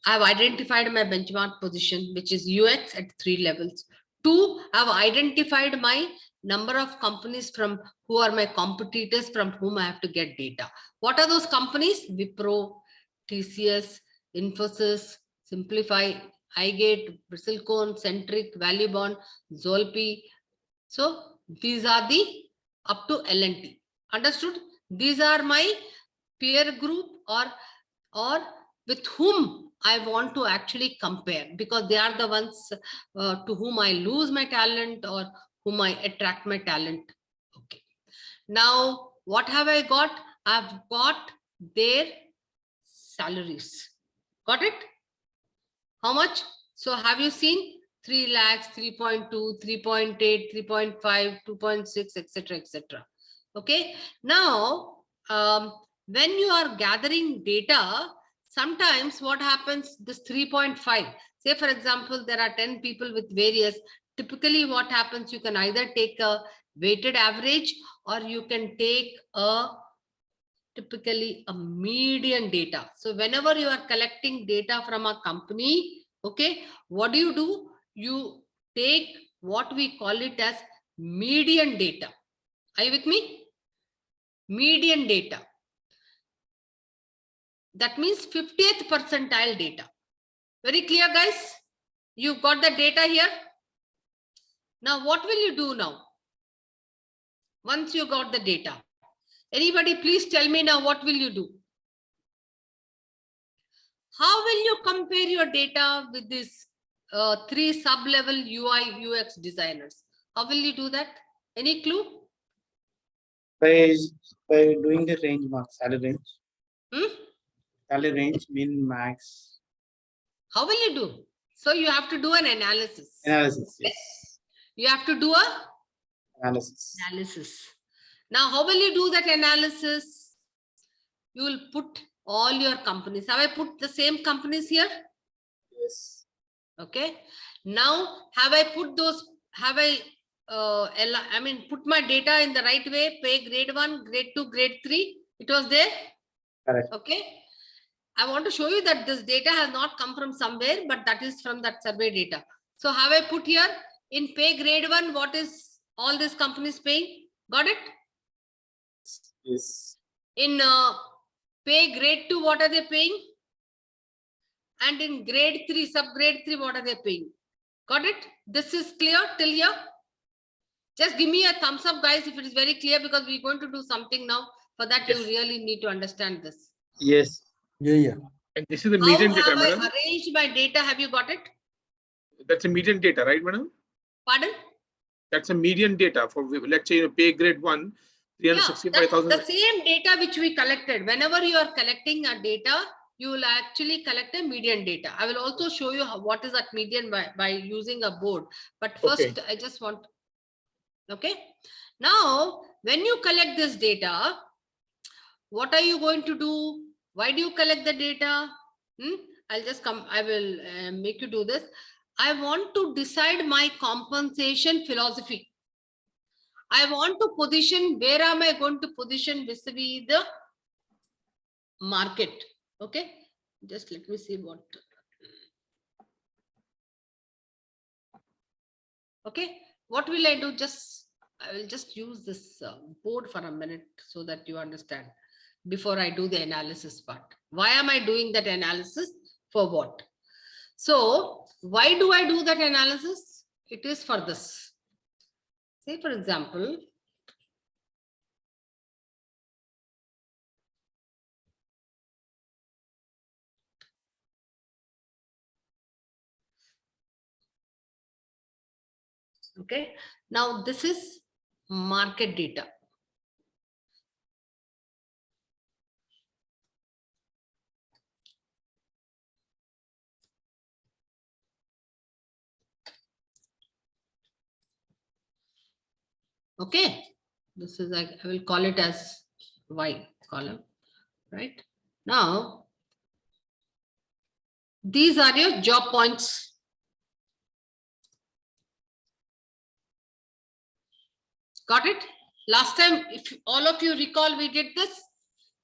I've identified my benchmark position, which is UX at 3 levels. 2, I've identified my number of companies from who are my competitors from whom I have to get data. What are those companies? Wipro, TCS, Infosys, Simplify, iGate, Bristlecone, Centric, Valubond, Zolpi. So these are the up to L&T. Understood? These are my peer group or with whom I want to actually compare, because they are the ones to whom I lose my talent or whom I attract my talent. Okay. Now, what have I got? I've got their salaries. Got it? How much? So have you seen 3 lakhs, 3.2, 3.8, 3.5, 2.6, etc., etc. Okay. Now, when you are gathering data, sometimes what happens, this 3.5, say for example, there are 10 people with various, typically what happens, you can either take a weighted average or you can take typically a median data. So whenever you are collecting data from a company, okay, what do? You take what we call it as median data. Are you with me? Median data. That means 50th percentile data. Very clear, guys? You've got the data here. Now, what will you do now? Once you got the data, anybody please tell me now, what will you do? How will you compare your data with these 3 sub-level UI UX designers? How will you do that? Any clue? By doing the range mark, salary range. Salary range, min, max. How will you do? So you have to do an analysis. Analysis, yes. You have to do a Analysis. Now, how will you do that analysis? You will put all your companies. Have I put the same companies here? Yes. Okay. Now, have I put those, put my data in the right way, pay grade 1, grade 2, grade 3. It was there? Correct. Okay. I want to show you that this data has not come from somewhere, but that is from that survey data. So have I put here in pay grade 1, what is all these companies paying? Got it? Yes. In pay grade 2, what are they paying? And in grade 3, subgrade 3, what are they paying? Got it? This is clear till here? Just give me a thumbs up, guys, if it is very clear, because we're going to do something now. For that, you really need to understand this. Yes. Yeah. And this is the median data, How have madam. I arranged my data? Have you got it? That's a median data, right, madam? Pardon? That's a median data for, let's say, pay grade 1, 365,000. The same data which we collected. Whenever you are collecting a data, you will actually collect a median data. I will also show you what is that median by using a board. But first, Okay. I just want. Okay. Now, when you collect this data, what are you going to do? Why do you collect the data? I'll just come. I will make you do this. I want to decide my compensation philosophy. I want to position, where am I going to position vis-a-vis the market? Okay, just let me see what. Okay, what will I do? I will just use this board for a minute so that you understand before I do the analysis part. Why am I doing that analysis? For what? So why do I do that analysis? It is for this. Say, for example, okay, now this is market data. Okay, this is like, I will call it as Y column, right? Now, these are your job points. Got it? Last time, if all of you recall, we did this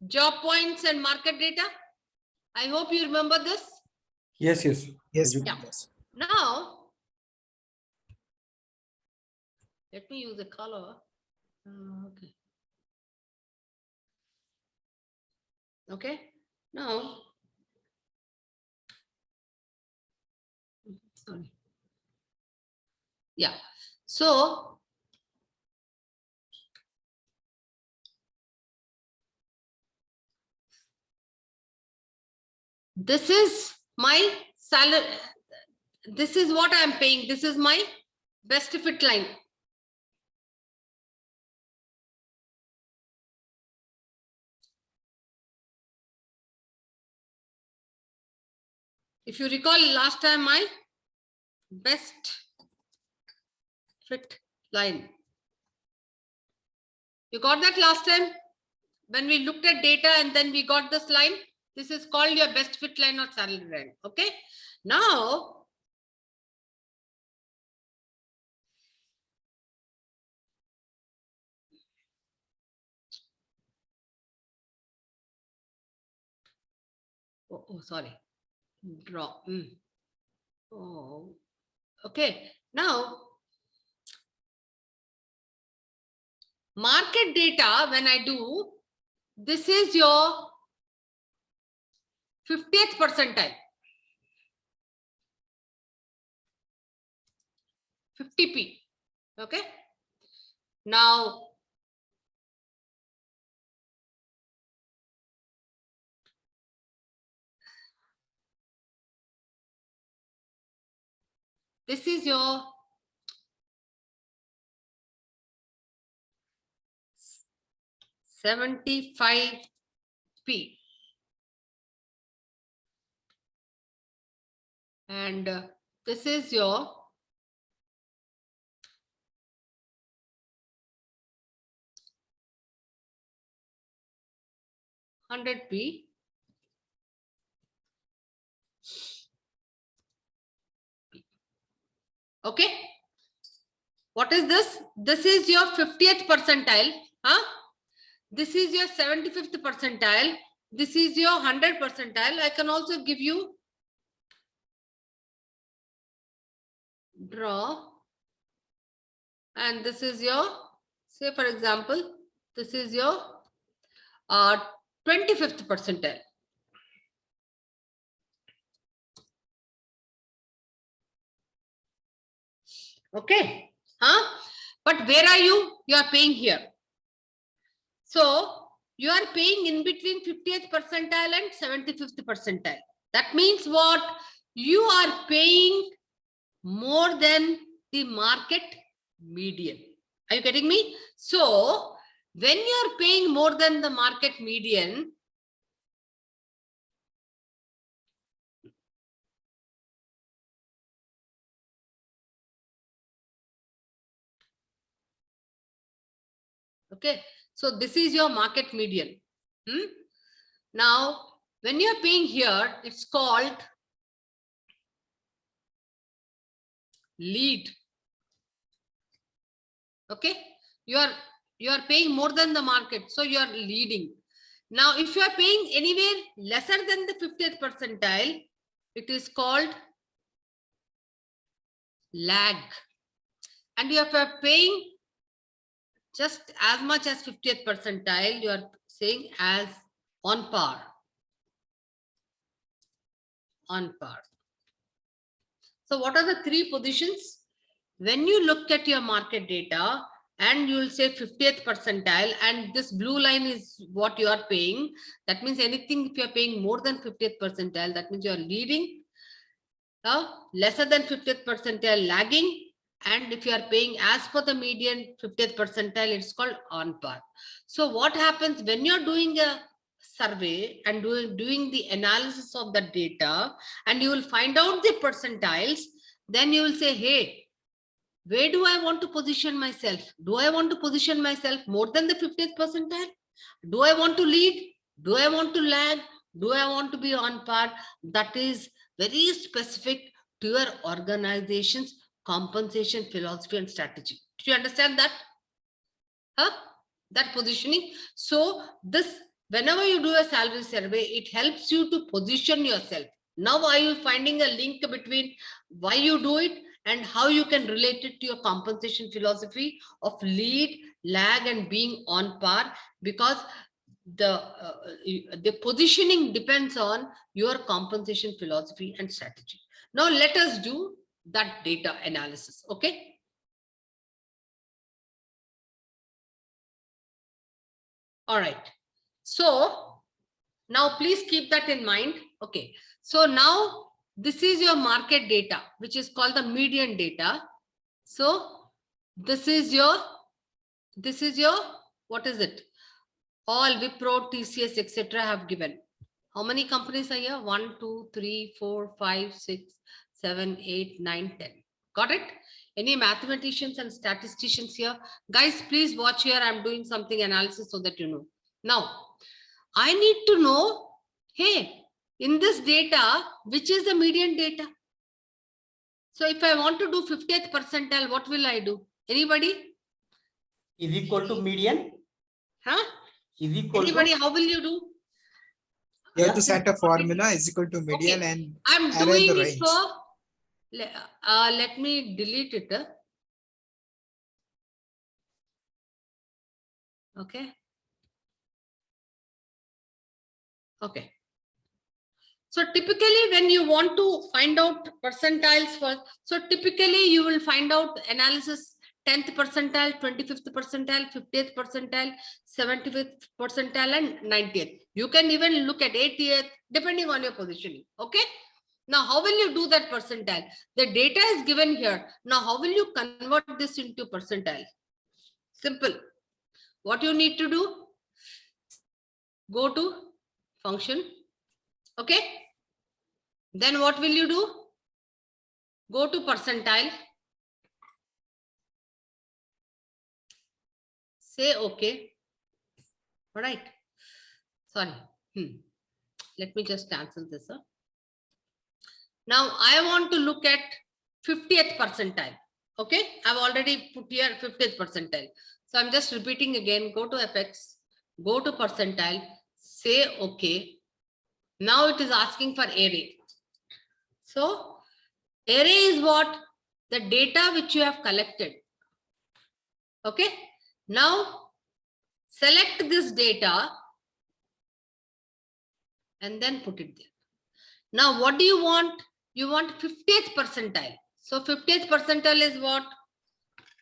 job points and market data. I hope you remember this. Yes, yes. Yes, You- ma'am, yes. Now, let me use a color. Okay. Okay. Now, sorry. Yeah. So, this is my salary. This is what I am paying. This is my best fit line. If you recall last time, my best fit line. You got that last time when we looked at data and then we got this line. This is called your best fit line or salary line. Okay. Now, oh sorry, draw. Oh, okay. Now, market data, when I do, this is your 50th percentile. 50p. Okay. Now, this is your 75p. And this is your 100p. Okay. What is this? This is your 50th percentile. Huh? This is your 75th percentile. This is your 100 percentile. I can also give you draw. And this is your, say for example, this is your 25th percentile. Okay. Huh? But where are you? You are paying here. So you are paying in between 50th percentile and 75th percentile. That means what? You are paying more than the market median. Are you getting me? So when you are paying more than the market median, okay, so this is your market median. Now, when you are paying here, it's called lead. Okay, you are paying more than the market, so you are leading. Now, if you are paying anywhere lesser than the 50th percentile, it is called lag. And you are paying just as much as 50th percentile, you are saying as on par. On par. So what are the three positions? When you look at your market data and you will say 50th percentile and this blue line is what you are paying, that means anything if you are paying more than 50th percentile, that means you are leading. Lesser than 50th percentile, lagging, And if you are paying as per the median 50th percentile, it's called on par. So what happens when you're doing a survey and doing the analysis of the data, and you will find out the percentiles, then you will say, hey, where do I want to position myself? Do I want to position myself more than the 50th percentile? Do I want to lead? Do I want to lag? Do I want to be on par? That is very specific to your organization's compensation philosophy and strategy. Do you understand that? Huh? That positioning. So this, whenever you do a salary survey, it helps you to position yourself. Now are you finding a link between why you do it and how you can relate it to your compensation philosophy of lead, lag, and being on par? Because the positioning depends on your compensation philosophy and strategy. Now let us do that data analysis. Okay. All right. So now please keep that in mind. Okay. So now this is your market data, which is called the median data. So this is your, what is it? All Wipro, TCS, etc. have given. How many companies are here? 1, 2, 3, 4, 5, 6, 7, 8, 9, 10. Got it? Any mathematicians and statisticians here? Guys, please watch here. I'm doing something analysis so that you know. Now, I need to know, hey, in this data, which is the median data? So if I want to do 50th percentile, what will I do? Anybody? Is equal to median. Huh? Is equal Anybody, to. how will you do? You have to set a formula is equal to median Okay. and I'm array doing the it range. for, let me delete it. Okay. Okay. So typically when you want to find out percentiles first, so typically you will find out analysis 10th percentile, 25th percentile, 50th percentile, 75th percentile, and 90th. You can even look at 80th depending on your positioning. Okay. Now, how will you do that percentile? The data is given here. Now, how will you convert this into percentile? Simple. What you need to do? Go to function. Okay. Then what will you do? Go to percentile. Say okay. All right. Sorry. Let me just cancel this. Now I want to look at 50th percentile. Okay. I've already put here 50th percentile. So I'm just repeating again. Go to FX. Go to percentile. Say okay. Now it is asking for array. So array is what? The data which you have collected. Okay. Now select this data and then put it there. Now what do you want? You want 50th percentile. So 50th percentile is what?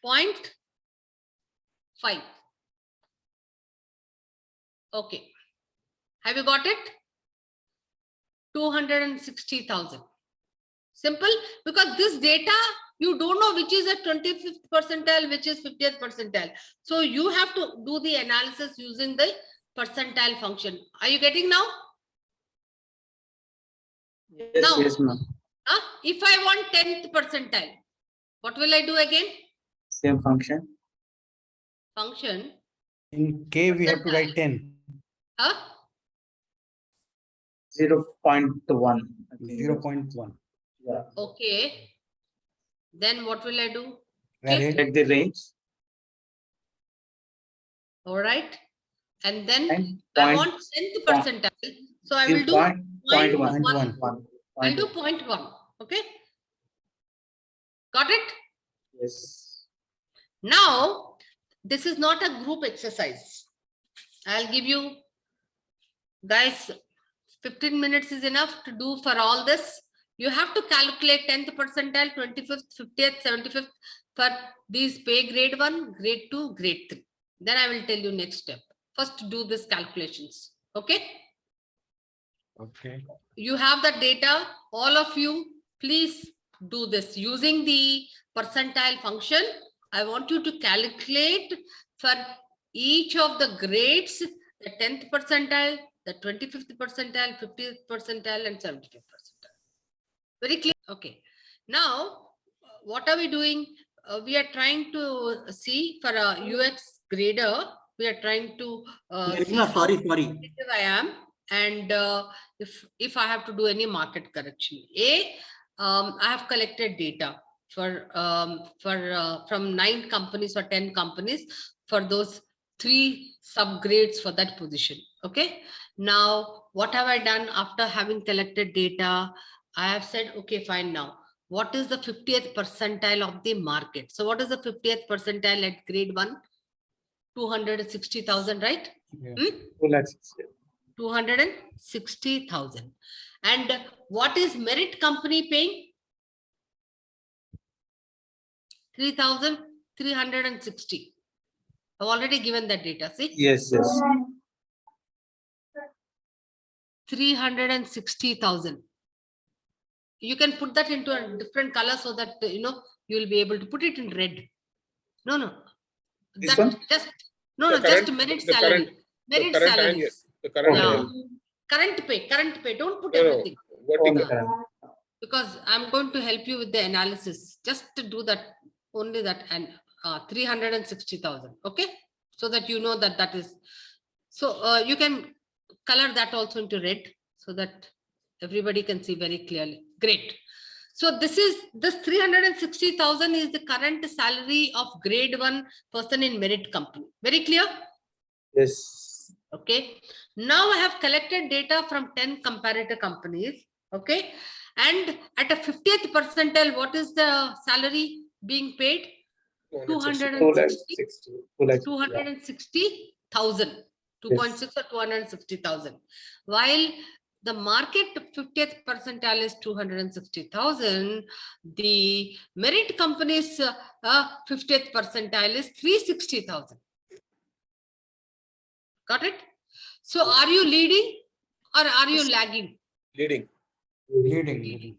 0.5. Okay. Have you got it? 260,000. Simple, because this data, you don't know which is a 25th percentile, which is 50th percentile. So you have to do the analysis using the percentile function. Are you getting now? Yes, Now, yes, ma'am. If I want 10th percentile, what will I do again? Same function. Function. In K, we have to write 10. 0.1. 0.1. Yeah. Okay. Then what will I do? Array. Take the range. All right. And then And I want 10th percentile. So I will do 0.1. I'll do 0.1. Okay. Got it? Yes. Now, this is not a group exercise. I'll give you, guys, 15 minutes is enough to do for all this. You have to calculate 10th percentile, 25th, 50th, 75th for these pay grade 1, grade 2, grade 3. Then I will tell you next step. First do this calculations. Okay. Okay. You have the data, all of you, please do this using the percentile function. I want you to calculate for each of the grades, the 10th percentile, the 25th percentile, 50th percentile, and 75th percentile. Very clear? Okay. Now, what are we doing? We are trying to see for a UX grader, we are trying to see how sorry. competitive I am, and if I have to do any market correction. I have collected data from 9 companies or 10 companies for those 3 subgrades for that position. Okay. Now, what have I done after having collected data? I have said, okay, fine. Now, what is the 50th percentile of the market? So what is the 50th percentile at grade 1? 260,000, right? Yeah. 260,000. And what is merit company paying? 3,360. I've already given that data. See? Yes, yes. 360,000. You can put that into a different color so that you will be able to put it in red. No. This That one? just current- just merit the salary. current- Merit the current salaries. annual, the current Yeah. annual. Current pay. Don't put No, no, everything. what Only is- current. Because I'm going to help you with the analysis. Just to do that, only that, and 360,000. Okay, so that you know that is. So you can color that also into red so that everybody can see very clearly. Great. So this 360,000 is the current salary of grade 1 person in merit company. Very clear? Yes. Okay. Now I have collected data from 10 comparator companies. Okay. And at a 50th percentile, what is the salary being paid? 260,000. 2.6 or 260,000. While the market 50th percentile is 260,000, the merit company's 50th percentile is 360,000. Got it? So are you leading or are you lagging? Leading. Leading.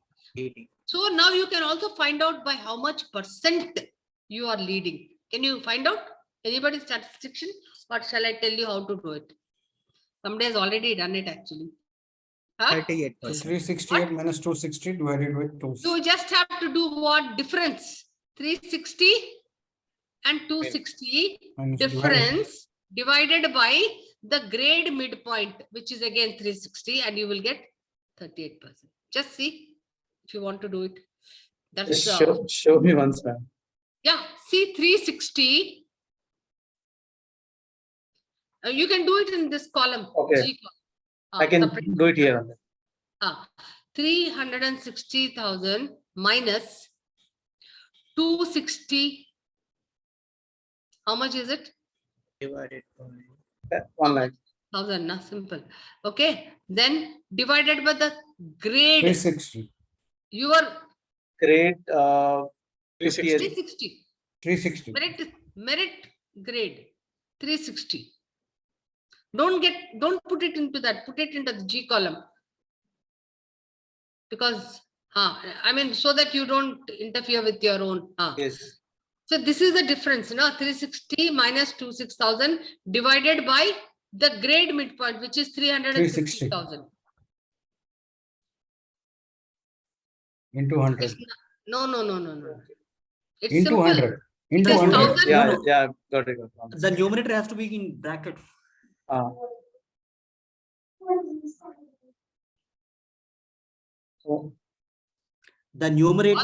So now you can also find out by how much percent you are leading. Can you find out? Anybody statistician? Or shall I tell you how to do it? Somebody has already done it actually. Huh? 38%. So 368 minus 260 divided with 2. You just have to do what difference? 360 and 260 Minus difference divided by the grade midpoint, which is again 360, and you will get 38%. Just see if you want to do it. That's Show me once, ma'am. yeah. See 360. You can do it in this column. Okay. G column. I can Separate. do it here. 360,000 minus 260. How much is it? Divided by 1 lakh. 1,000. Nah, simple. Okay. Then divided by the grade. 360. Your Grade 360. 360. 360. Merit grade 360. Don't put it into that. Put it into the G column. Because I mean, so that you don't interfere with your own. Yes. So this is the difference, 360 minus 26,000 divided by the grade midpoint, which is 360,000. Into 100. No. It's Into simple. 100. Into Just 100. 1,000. Yeah, got it. The numerator has to be in bracket. So The numerator.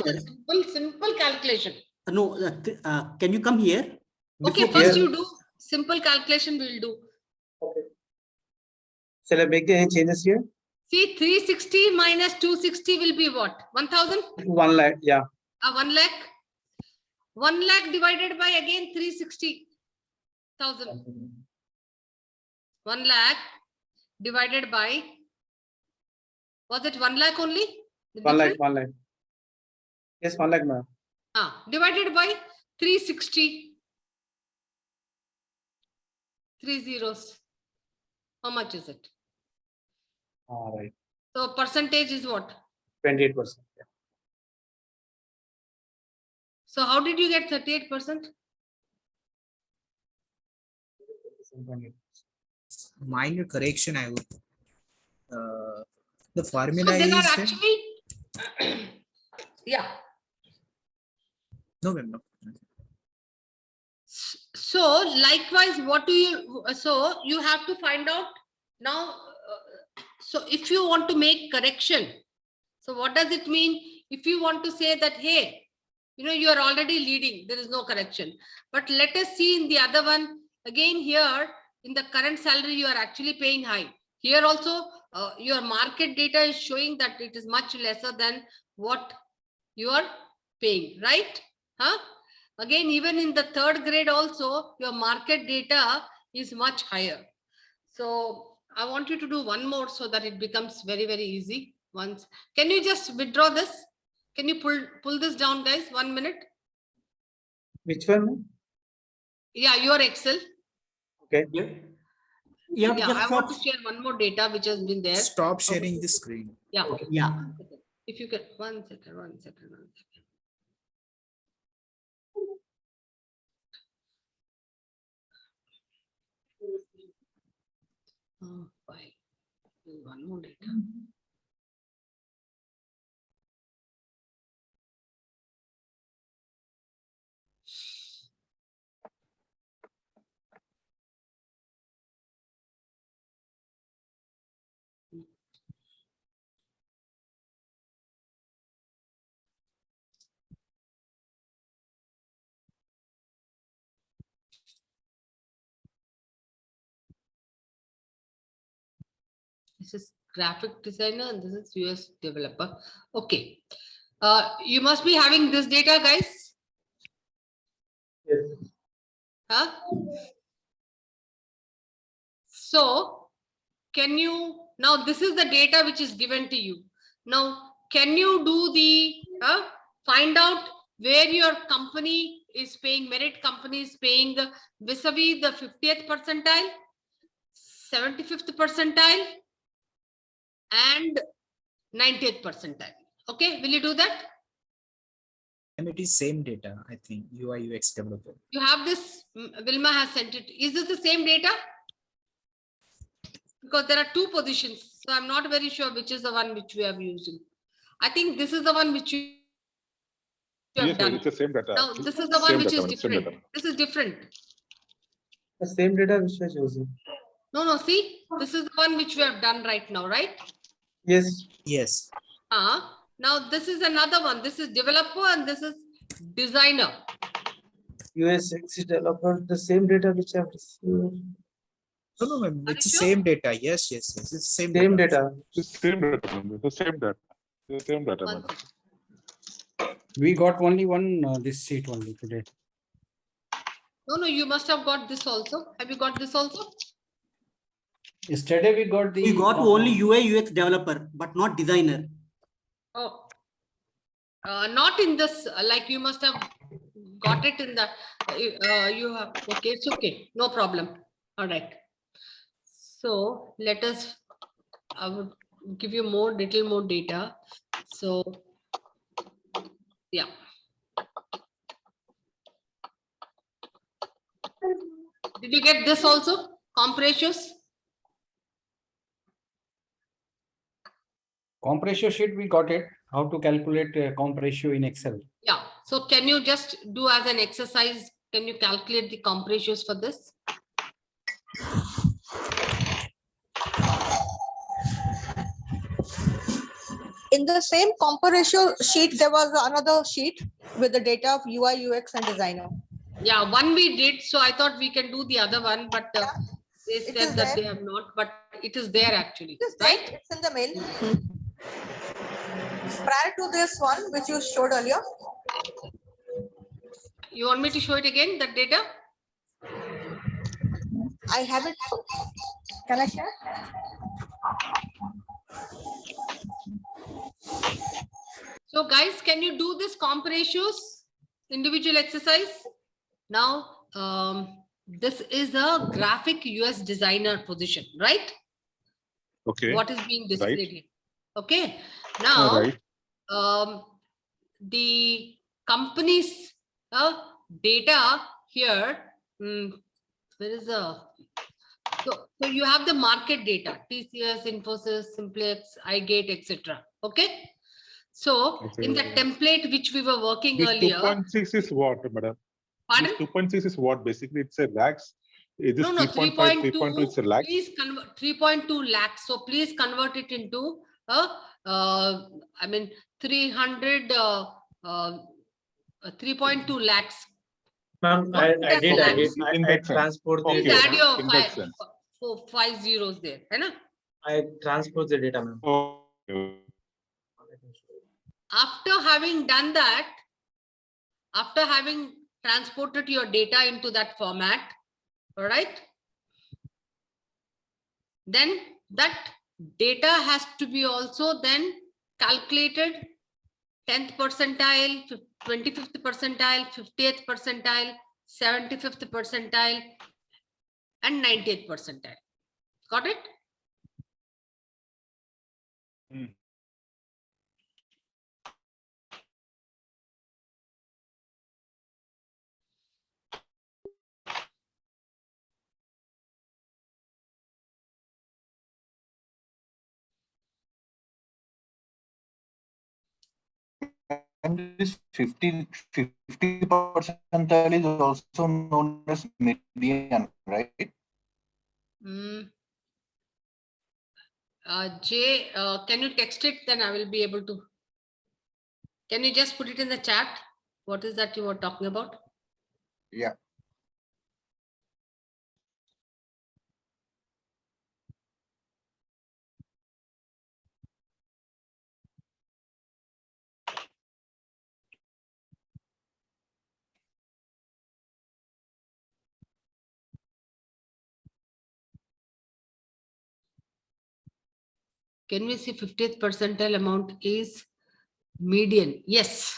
All the simple calculation. No, can you come here? Okay, Before first here- you do simple calculation. We'll do. okay. Shall I make any changes here? See, 360 minus 260 will be what? 1,000? 1 lakh. Yeah. 1 lakh. 1 lakh divided by again 360,000. 1 lakh divided by, was it 1 lakh only? The 1 lakh. difference? 1 lakh. Yes, 1 lakh, ma'am. Divided by 360. 3 zeros. How much is it? All right. So percentage is what? 28%. Yeah. So how did you get 38%? Minor correction, I would. The So formula there are is actually, yeah. no, ma'am, no. So likewise, what do you, so you have to find out now. So if you want to make correction, so what does it mean? If you want to say that, hey, you know, you are already leading, there is no correction. But let us see in the other one, again here, in the current salary, you are actually paying high. Here also, your market data is showing that it is much lesser than what you are paying, right? Huh? Again, even in the third grade also, your market data is much higher. So I want you to do one more so that it becomes very, very easy. Once, can you just withdraw this? Can you pull this down, guys? 1 minute. Which one? Yeah, your Excel. Okay. Yeah. You have to Yeah, just I want to stop. share one more data which has been there. Stop sharing the screen. Yeah. Yeah. If you can, 1 second, 1 second, 1 second. Oh, why? One more data. This is graphic designer and this is US developer. Okay. You must be having this data, guys. Yes. Huh? So can you, now this is the data which is given to you. Now, can you do the, find out where your company is paying, merit company is paying vis-a-vis the 50th percentile, 75th percentile, and 90th percentile. Okay, will you do that? And it is same data, I think, UI UX developer. You have this, Vilma has sent it. Is this the same data? Because there are two positions. So I'm not very sure which is the one which we are using. I think this is the one which you have Yes, done. it's the same data. Now, this is the one Same which data, is madam, same different. data. This is different. The same data which was using. No, see, this is the one which we have done right now, right? Yes. Yes. Now this is another one. This is developer and this is designer. USX developer, the same data which I've received. No, ma'am, Are it's the you sure? same data. Yes, it's the same Same data. data. It's the same data, madam. The same data. The same data, One madam. second. We got only one this sheet only today. No, you must have got this also. Have you got this also? Yesterday we got the. We got only UI UX developer, but not designer. Oh, not in this. Like you must have got it in the. You have. Okay, it's okay. No problem. All right. So let us. I would give you little more data. So yeah. Did you get this also? Compa-ratios? Compa-ratio sheet, we got it. How to calculate compa-ratio in Excel. Yeah. So can you just do as an exercise? Can you calculate the compa-ratios for this? In the same compa-ratio sheet, there was another sheet with the data of UI, UX, and designer. Yeah, one we did. So I thought we can do the other one, but they It said is that there. they have not. But it is there actually, It is there. right? It's in the mail. Prior to this one, which you showed earlier. You want me to show it again, that data? I have it. Can I share? So guys, can you do this compa-ratios individual exercise? Now, this is a graphic US designer position, right? Okay. What is being displayed Right. here? Okay. Now, Right. the company's data here. Where is the, so you have the market data, TCS, Infosys, Simplex, iGate, etc. Okay. So in the template which we were working This earlier. 2.6 is what, madam? Pardon? This 2.6 is what? Basically, it's a lakhs. Is this No, 3.5, 3.2 is a lakh? please convert 3.2 lakhs. So please convert it into I mean 3.2 lakhs. Ma'am, Not I just did lakhs. In I that sense. transport the Okay, Please add data. your in that sense. 5 zeros there, है ना? I transport the data, ma'am. Okay. After having done that, after having transported your data into that format, all right, then that data has to be also then calculated 10th percentile, 25th percentile, 50th percentile, 75th percentile, and 90th percentile. Got it? And this 50 percentile is also known as median, right? Jay, can you text it? Then I will be able to. Can you just put it in the chat? What is that you were talking about? Yeah. Can we see 50th percentile amount is median? Yes.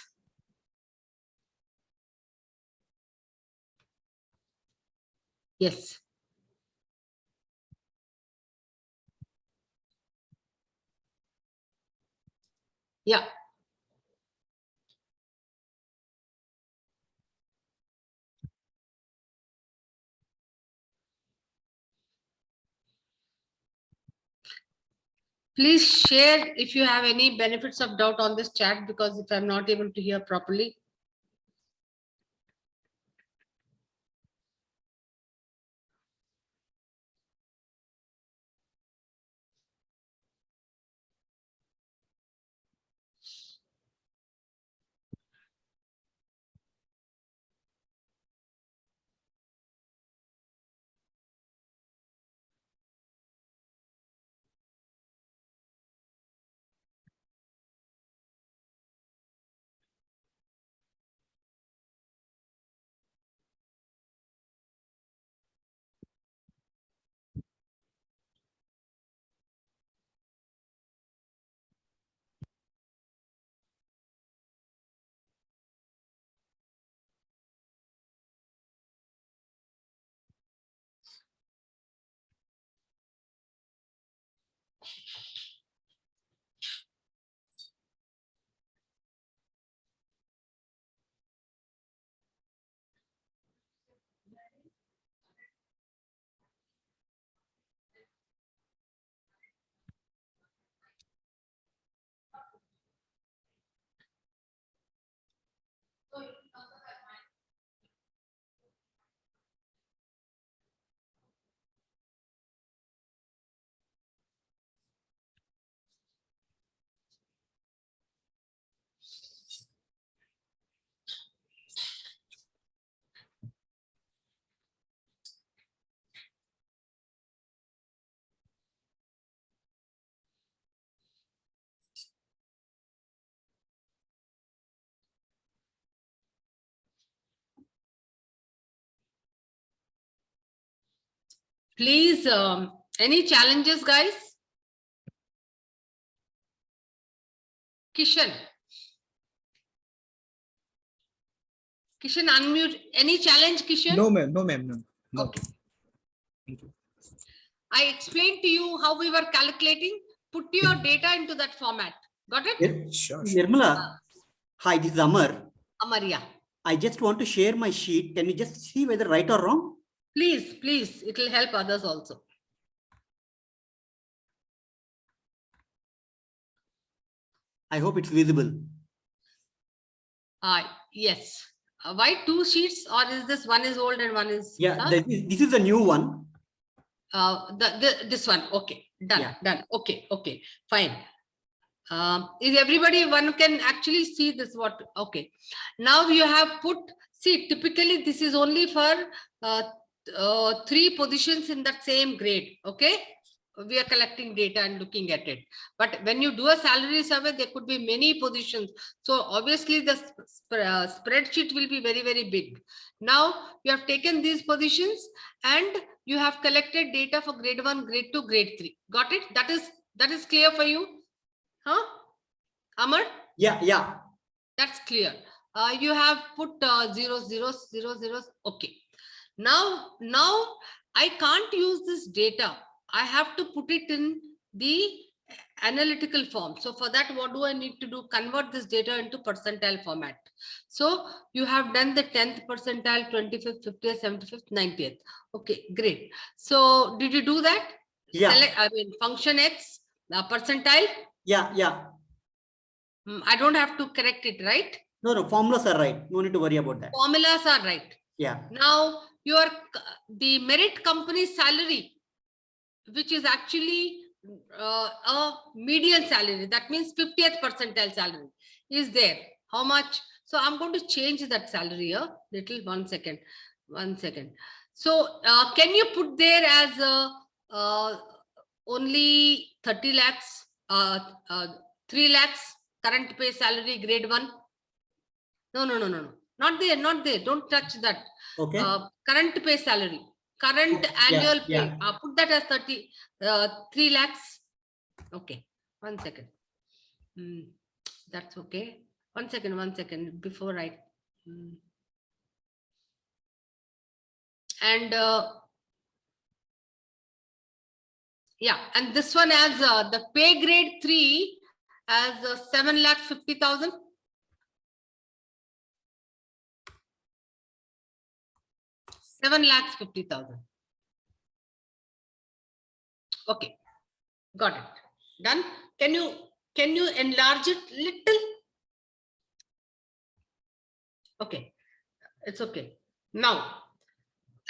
Yes. Yeah. Please share if you have any benefits of doubt on this chat, because if I'm not able to hear properly. Please, any challenges, guys? Kishan. Kishan, unmute. Any challenge, Kishan? No, ma'am. No, ma'am. No. No. Okay. Thank you. I explained to you how we were calculating. Put your data into that format. Got it? Sure. Nirmala. Hi, this is Amar. Amaria. I just want to share my sheet. Can you just see whether right or wrong? Please, please, it will help others also. I hope it's visible. Yes. Why 2 sheets, or is this one is old and one is? Yeah, huh? this is the new one. This one. Okay, done, Yeah. done. Okay, okay, fine. Is everybody, one can actually see this what? Okay. Now you have put, see, typically this is only for 3 positions in that same grade. Okay. We are collecting data and looking at it. But when you do a salary survey, there could be many positions. So obviously the spreadsheet will be very, very big. Now you have taken these positions and you have collected data for grade 1, grade 2, grade 3. Got it? That is clear for you? Huh? Amar? Yeah, yeah. That's clear. You have put 0, 0, 0, 0. Okay. Now I can't use this data. I have to put it in the analytical form. So for that, what do I need to do? Convert this data into percentile format. So you have done the 10th percentile, 25th, 50th, 75th, 90th. Okay, great. So did you do that? Yeah. Select, function X, percentile. Yeah, yeah. I don't have to correct it, right? No, formulas are right. No need to worry about that. Formulas are right. Yeah. Now the merit company salary, which is actually a median salary, that means 50th percentile salary is there. How much? So I'm going to change that salary here. Little 1 second. 1 second. So can you put there as only 30 lakhs, 3 lakhs current pay salary grade 1? No. Not there, not there. Don't touch that. Okay. Current pay salary. Current annual pay. Put that as 3 lakhs. Okay. 1 second. That's okay. 1 second. Before I. And yeah, and this one as the pay grade 3 as 7,50,000. 7,50,000. Okay, got it. Done. Can you enlarge it little? Okay, it's okay. Now,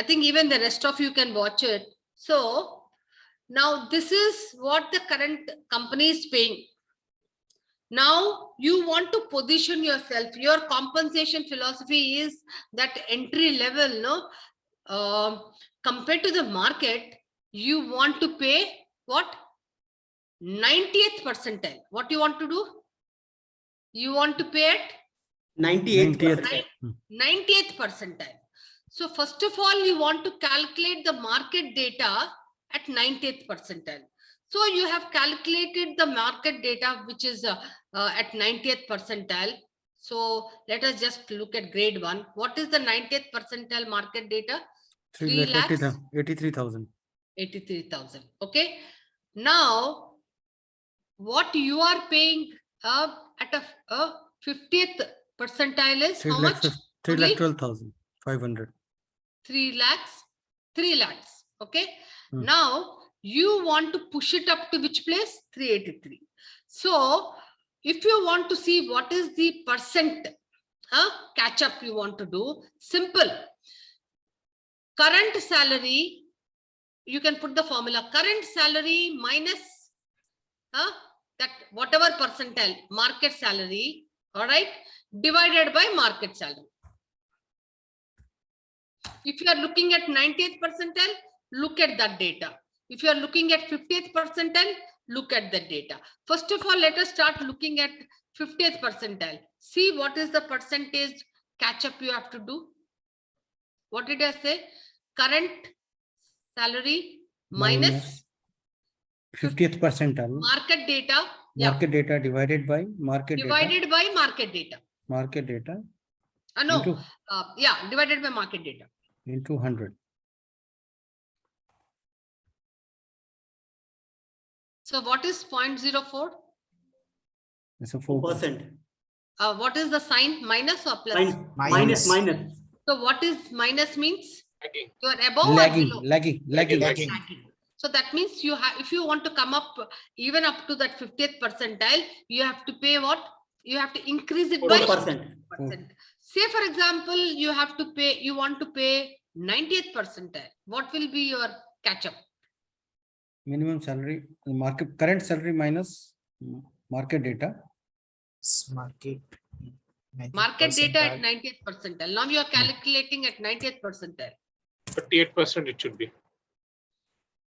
I think even the rest of you can watch it. So now this is what the current company is paying. Now you want to position yourself. Your compensation philosophy is that entry level, no? Compared to the market, you want to pay what? 90th percentile. What you want to do? You want to pay at 98th. 90th percentile. So first of all, you want to calculate the market data at 90th percentile. So you have calculated the market data, which is at 90th percentile. So let us just look at grade 1. What is the 90th percentile market data? 3 lakhs. 83,000. 83,000. Okay. Now, what you are paying at a 50th percentile is how much? 3,12,500. 3 lakhs. 3 lakhs. Okay. Now you want to push it up to which place? 383. So if you want to see what is the percent catch up you want to do, simple. Current salary, you can put the formula current salary minus that whatever percentile market salary, all right, divided by market salary. If you are looking at 90th percentile, look at that data. If you are looking at 50th percentile, look at that data. First of all, let us start looking at 50th percentile. See what is the percentage catch up you have to do. What did I say? Current salary minus 50th percentile. Market data. Market data divided by market divided by market data. Market data. No. Divided by market data. Into 100. So what is 0.04? It's a 4%. what is the sign? Minus or plus? Minus. So what is minus means? Lagging. You are above or Lagging, below? lagging. Lagging. So that means you have, if you want to come up even up to that 50th percentile, you have to pay what? You have to increase it by 4%. 4%. Say for example, you have to pay, you want to pay 90th percentile. What will be your catch up? Minimum salary, market, current salary minus market data. Market. 90th Market data at percentile. 90th percentile. Now you are calculating at 90th percentile. 38% it should be.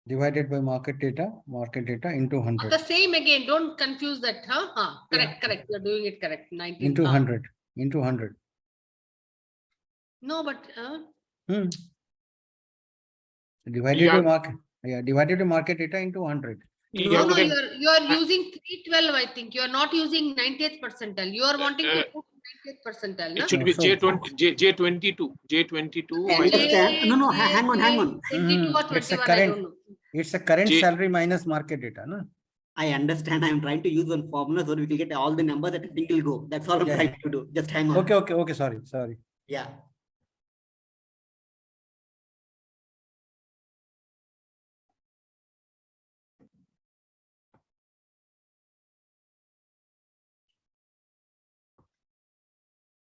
Divided by market data into 100. The same again, don't confuse that. Correct. You're doing it correct. 90 Into 100. Into 100. No, but Divided by market. Yeah, divided by market data into 100. You no, have to no, take- you are using 312, I think. You are not using 90th percentile. You are wanting to put 90th percentile. It should be J22. J22 I minus understand. No, hang on. 22 or 21, I don't know. It's a current J- salary minus market data, no? I understand. I'm trying to use one formula so we can get all the numbers that I think will go. That's all I'm Yeah, trying to do. Just hang on. Okay. Sorry. Yeah.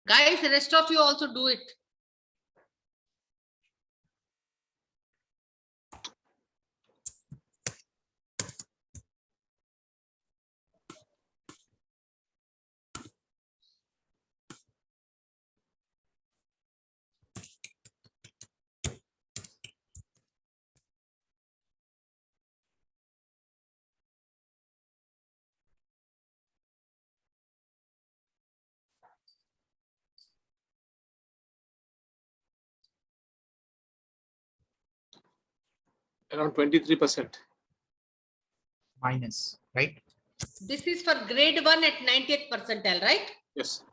Guys, the rest of you also do it. around 23%. Minus, right? This is for grade 1 at 90th percentile, right? Yes.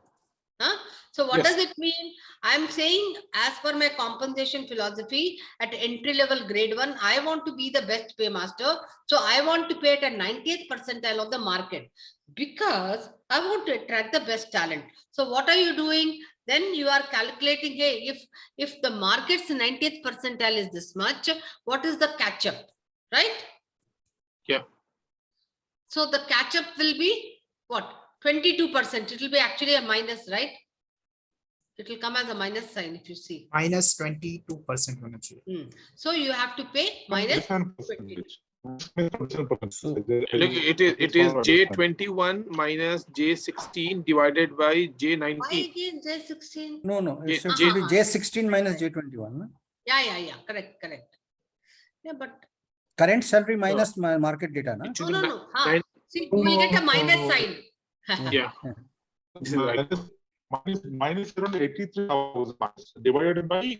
So what Yes. does it mean? I'm saying as per my compensation philosophy at entry level grade 1, I want to be the best paymaster. So I want to pay at a 90th percentile of the market because I want to attract the best talent. So what are you doing? Then you are calculating, hey, if the market's 90th percentile is this much, what is the catch up, right? Yeah. So the catch up will be what? 22%. It will be actually a minus, right? It will come as a minus sign if you see. Minus 22%. So you have to pay minus 20. Look, it is J21 minus J16 divided by J19. Why again J16? No. It should J- be J16 minus J21. No? Yeah. Correct. Yeah, but Current salary minus market data. No? no. See, you will get a minus sign. Yeah. This is right. Minus around 83,000 divided by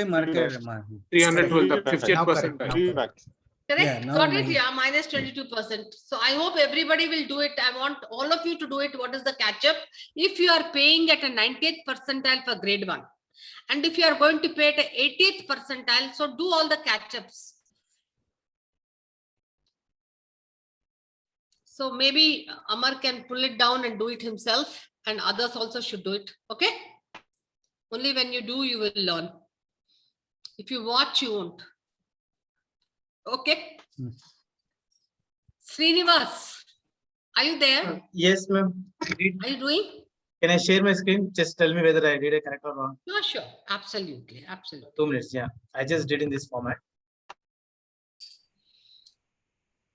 market. 312, 58%. Correct. Yeah, now Got it. minus- Yeah, minus 22%. So I hope everybody will do it. I want all of you to do it. What is the catch up? If you are paying at a 90th percentile for grade 1, and if you are going to pay at a 80th percentile, so do all the catch ups. So maybe Amar can pull it down and do it himself, and others also should do it. Okay. Only when you do, you will learn. If you watch, you won't. Okay. Srinivas, are you there? Yes, ma'am. Are you doing? Can I share my screen? Just tell me whether I did it correct or wrong. Sure. Absolutely. 2 minutes. Yeah, I just did in this format.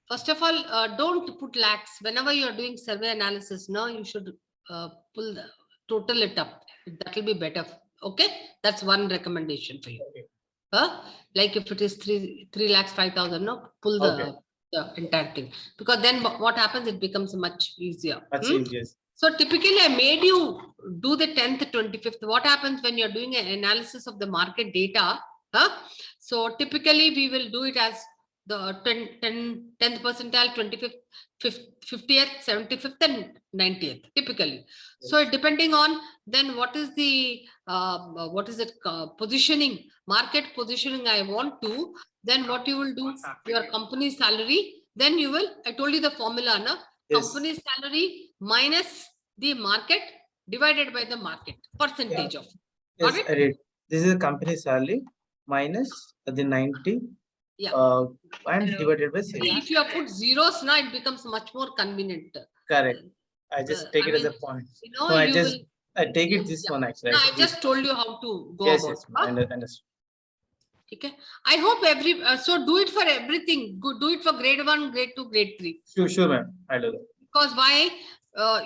First of all, don't put lakhs. Whenever you are doing survey analysis, no, you should total it up. That will be better. Okay. That's one recommendation for you. Like if it is 3 lakhs 5,000, no, pull the entire thing, because then what happens, it becomes much easier. Yes. So typically I made you do the 10th, 25th. What happens when you're doing an analysis of the market data? So typically we will do it as the 10th percentile, 25th, 50th, 75th and 90th typically. So depending on then what is the positioning, market positioning I want to, then what you will do, your company salary, then you will, I told you the formula, no? Yes. Company salary minus the market divided by the market percentage of. Got Yes, it? I did. This is the company salary minus the 90 Yeah. and divided by 6. If you have put zeros now, it becomes much more convenient. Correct. I just take I it as a mean, point. you know, No, I you just will. I take it this Yeah. one actually. No, I took just this- told you how to go Yes, about. yes, Huh? understood. Okay. I hope so do it for everything. Do it for grade 1, grade 2, grade 3. Sure, ma'am. I'll do that. Because why?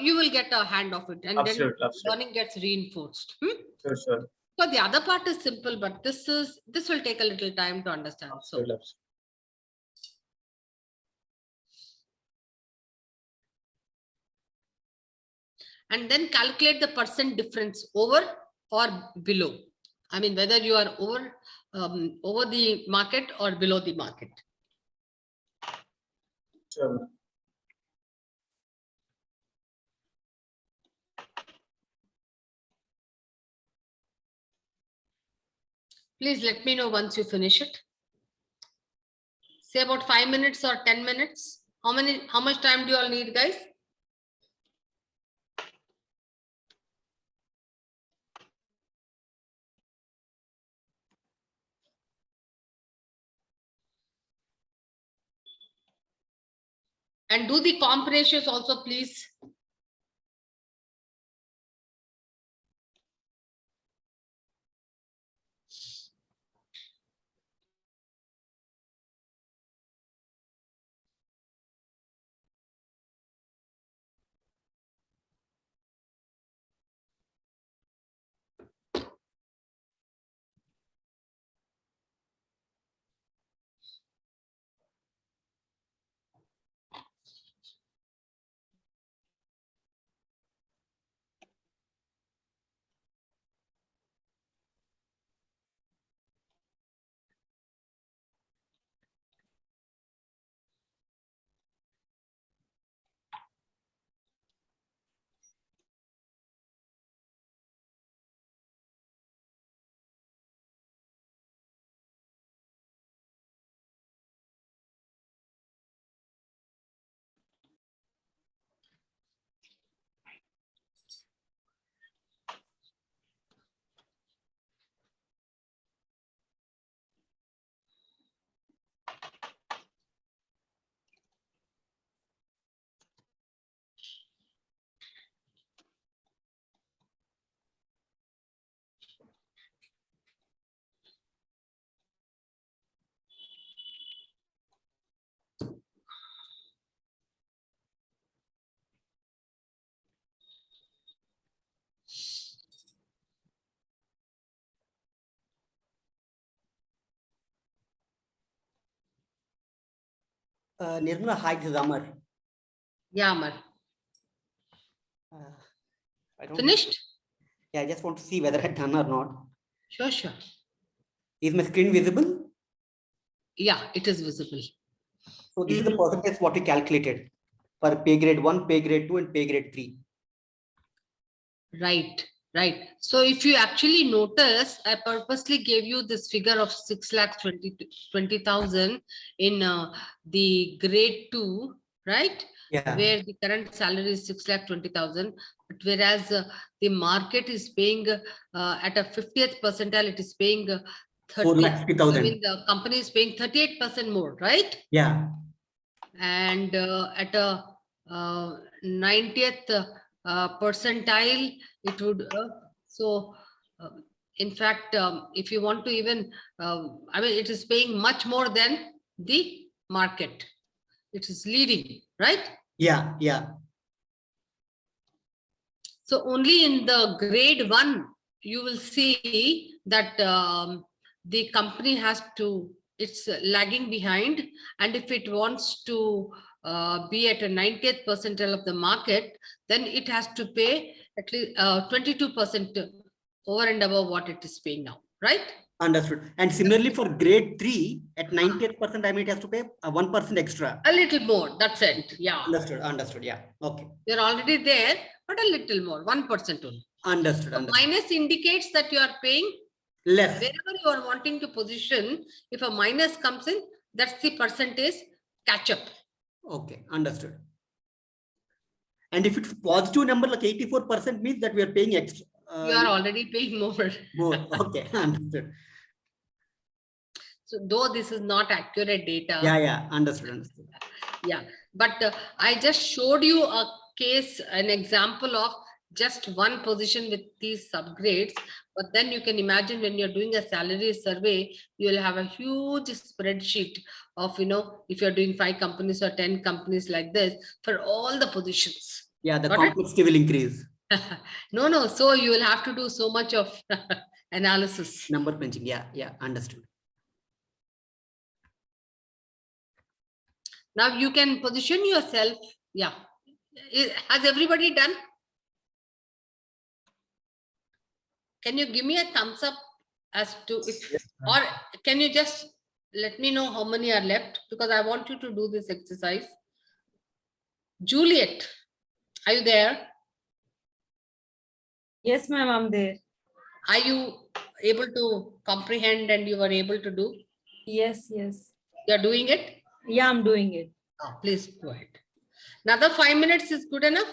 You will get a hand of it, and Absolutely, then absolutely. learning gets reinforced. Sure. So the other part is simple, but this will take a little time to understand. So Absolutely. and then calculate the percent difference over or below. I mean, whether you are over the market or below the market. Sure, ma'am. Please let me know once you finish it. Say about 5 minutes or 10 minutes. How much time do you all need, guys? And do the comp ratios also, please. Nirmala, hi, this is Amar. Yeah, Amar. I don't Finished? Yeah, I just want to see whether I've done or not. Sure. Is my screen visible? Yeah, it is visible. So this is the percentage what we calculated for pay grade 1, pay grade 2, and pay grade 3. Right. So if you actually notice, I purposely gave you this figure of 6,20,000 in the grade 2, right? Yeah. Where the current salary is 6,20,000, but whereas the market is paying at a 50th percentile, it is paying 30. 4,50,000. I mean, the company is paying 38% more, right? Yeah. And at a 90th percentile, it would in fact, if you want to even I mean, it is paying much more than the market. It is leading, right? Yeah. So only in the grade 1 you will see that the company has to, it's lagging behind, and if it wants to be at a 90th percentile of the market, then it has to pay at least 22% over and above what it is paying now, right? Understood. And similarly for grade 3 at 90th percent, I mean, it has to pay 1% extra. A little more, that's it. Yeah. Understood. Yeah. Okay. You're already there, but a little more, 1% only. Understood. So minus indicates that you are paying less. Wherever you are wanting to position, if a minus comes in, that's the percentage catch up. Okay, understood. And if it's positive number like 84% means that we are paying extra. You are already paying more. More. Okay, understood. So though this is not accurate data. Yeah, understood. Yeah, but I just showed you a case, an example of just one position with these subgrades. But then you can imagine when you're doing a salary survey, you'll have a huge spreadsheet of, if you're doing 5 companies or 10 companies like this for all the positions. Yeah, the Got complexity will increase. No. So you will have to do so much of analysis. Number crunching. Yeah, understood. Now you can position yourself. Yeah. Has everybody done? Can you give me a thumbs up as to if, or can you just let me know how many are left? Because I want you to do this exercise. Juliet, are you there? Yes, ma'am, I'm there. Are you able to comprehend and you were able to do? Yes. You're doing it? Yeah, I'm doing it. Oh, please go ahead. Another 5 minutes is good enough?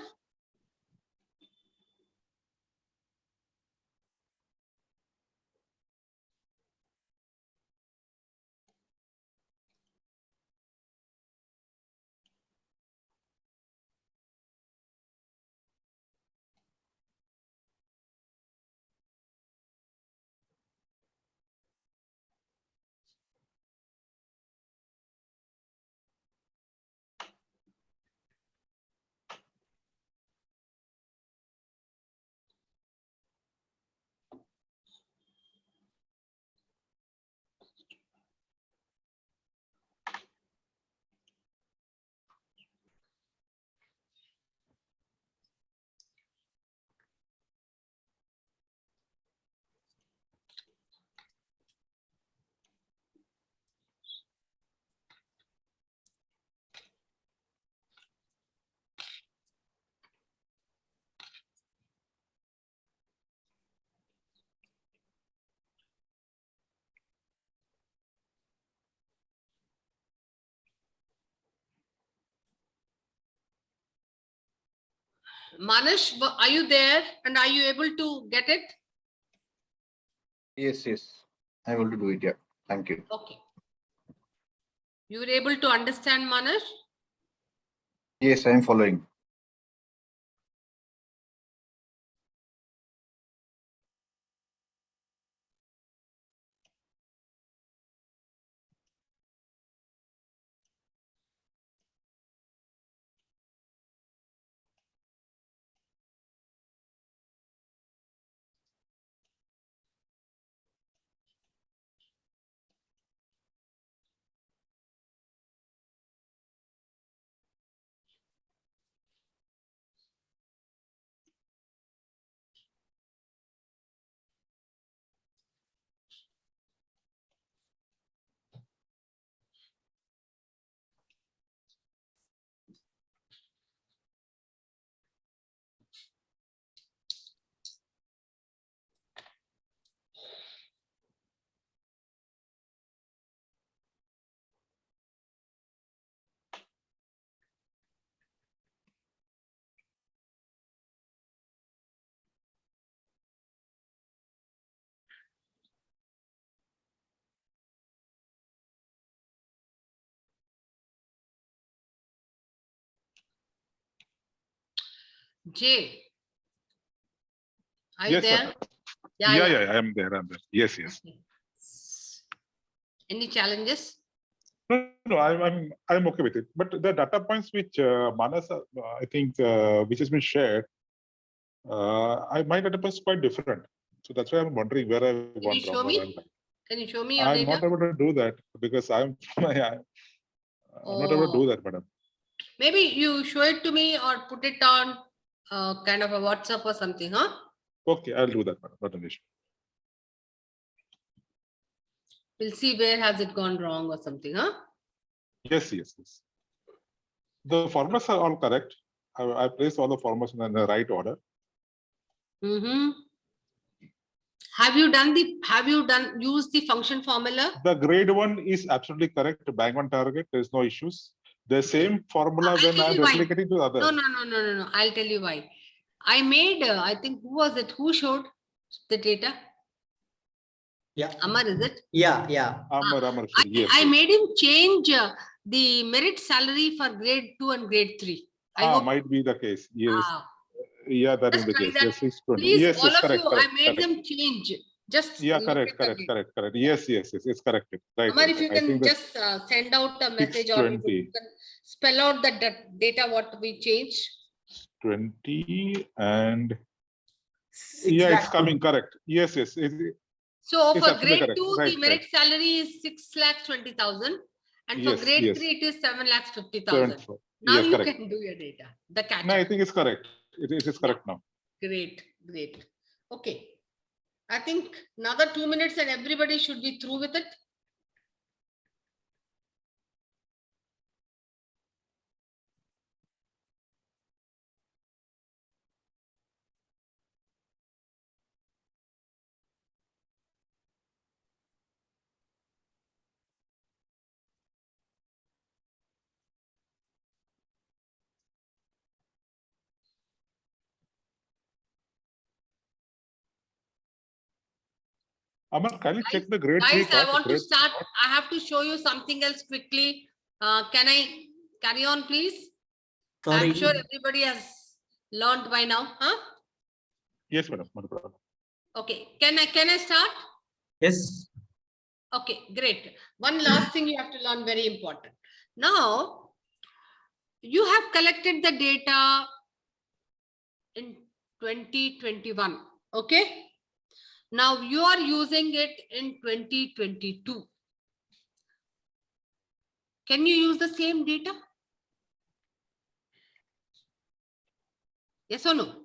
Manish, are you there and are you able to get it? Yes. I will do it. Yeah. Thank you. Okay. You were able to understand, Manish? Yes, I am following. Jay, are you Yes, there? sir. Yeah. I am there. Yes. Okay. Any challenges? No, I'm okay with it. But the data points which Manas, I think, which has been shared, my data point is quite different. So that's why I'm wondering where I Can you want show wrong. me? Can you show me your I'm data? not able to do that because I'm not able to do that, madam. Maybe you show it to me or put it on kind of a WhatsApp or something, huh? Okay, I'll do that, madam. Not an issue. We'll see where has it gone wrong or something, huh? Yes. The formats are all correct. I placed all the formats in the right order. Have you used the function formula? The grade 1 is absolutely correct. Bang on target. There's no issues. the same formula I'll when tell I'm you why. replicating to others. No. I'll tell you why. I made, I think, who was it? Who showed the data? Yeah. Amar, is it? Yeah. Amar, yes. I made him change the merit salary for grade 2 and grade 3. I hope. Might be the case. Yes. Yeah, that is Just the try case. that. Yes, 620. Please, Yes, all yes, of correct, you, correct, I made correct. them change. Just Yeah, look correct. at the data. Yes, it's corrected. Right. Amar, right, if you right. I can think just send out a message or you 620. can spell out the data what we changed. 20 and 6 yeah, lakh it's coming correct. Yes. So It's for absolutely grade correct. 2, Right, the merit salary is 6,20,000, and for Yes, grade yes. 3, it is 7,50,000. 74. Now Yeah, you correct. can do your data. The catch No, I up. think it's correct. It is correct now. Great. Okay. I think another 2 minutes and everybody should be through with it. Amar, can you check the grade 3 Guys, I part? want to Grade start. I have to show you something else quickly. Can I carry on, please? Sorry. I'm sure everybody has learned by now. Huh? Yes, madam. No problem. Okay. Can I start? Yes. Okay, great. One last thing you have to learn, very important. Now, you have collected the data in 2021. Okay. Now you are using it in 2022. Can you use the same data? Yes or no?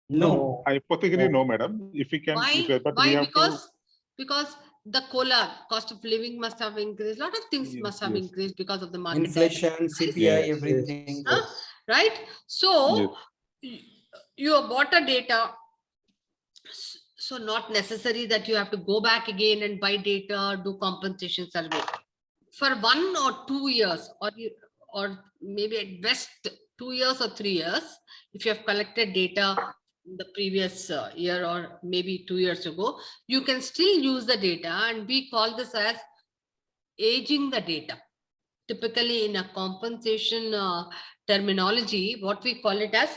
No. Hypothetically, no, madam. If we can, Why? but we have Because the cost of living must have increased. A lot of things Yes, must have yes. increased because of the market. Inflation, CPI, Yes, everything. Huh? Right? So Yes. you have bought a data. So not necessary that you have to go back again and buy data, do compensation survey. For 1 or 2 years, or maybe at best 2 years or 3 years, if you have collected data in the previous year or maybe 2 years ago, you can still use the data, and we call this as aging the data. Typically in a compensation terminology, what we call it as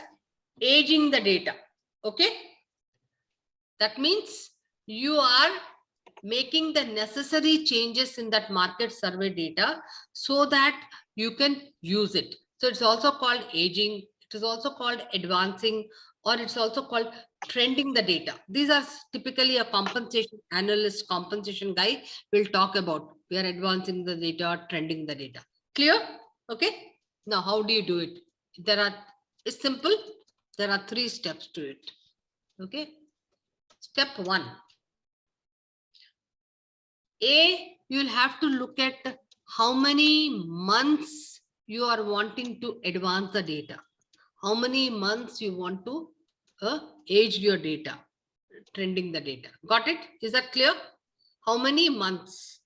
aging the data. Okay. That means you are making the necessary changes in that market survey data so that you can use it. So it's also called aging. It is also called advancing, or it's also called trending the data. These are typically a compensation analyst, compensation guy will talk about. We are advancing the data, trending the data. Clear? Okay. Now, how do you do it? It's simple. There are 3 steps to it. Okay. Step 1. You'll have to look at how many months you are wanting to advance the data. How many months you want to age your data, trending the data. Got it? Is that clear? How many months?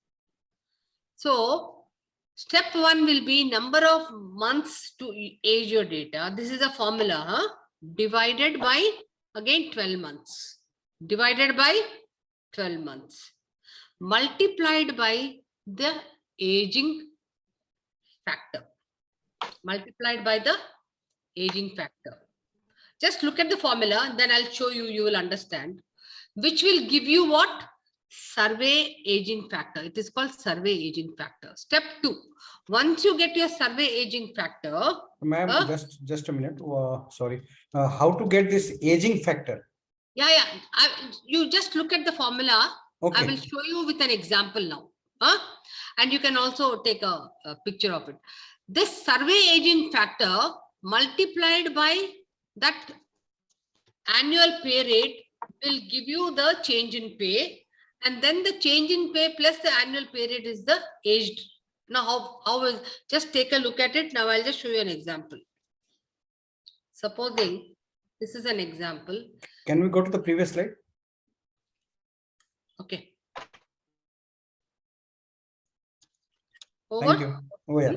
So step 1 will be number of months to age your data. This is a formula, divided by, again, 12 months. Divided by 12 months. Multiplied by the aging factor. Multiplied by the aging factor. Just look at the formula, and then I'll show you, you will understand, which will give you what? Survey aging factor. It is called survey aging factor. Step 2. Once you get your survey aging factor. Ma'am, just a minute. Sorry. How to get this aging factor? Yeah. You just look at the formula. Okay. I will show you with an example now. And you can also take a picture of it. This survey aging factor multiplied by that annual pay rate will give you the change in pay. And then the change in pay plus the annual pay rate is the aged. Now, just take a look at it. Now, I'll just show you an example. Supposing this is an example. Can we go to the previous slide? Okay. Over. Thank you. Oh, yeah.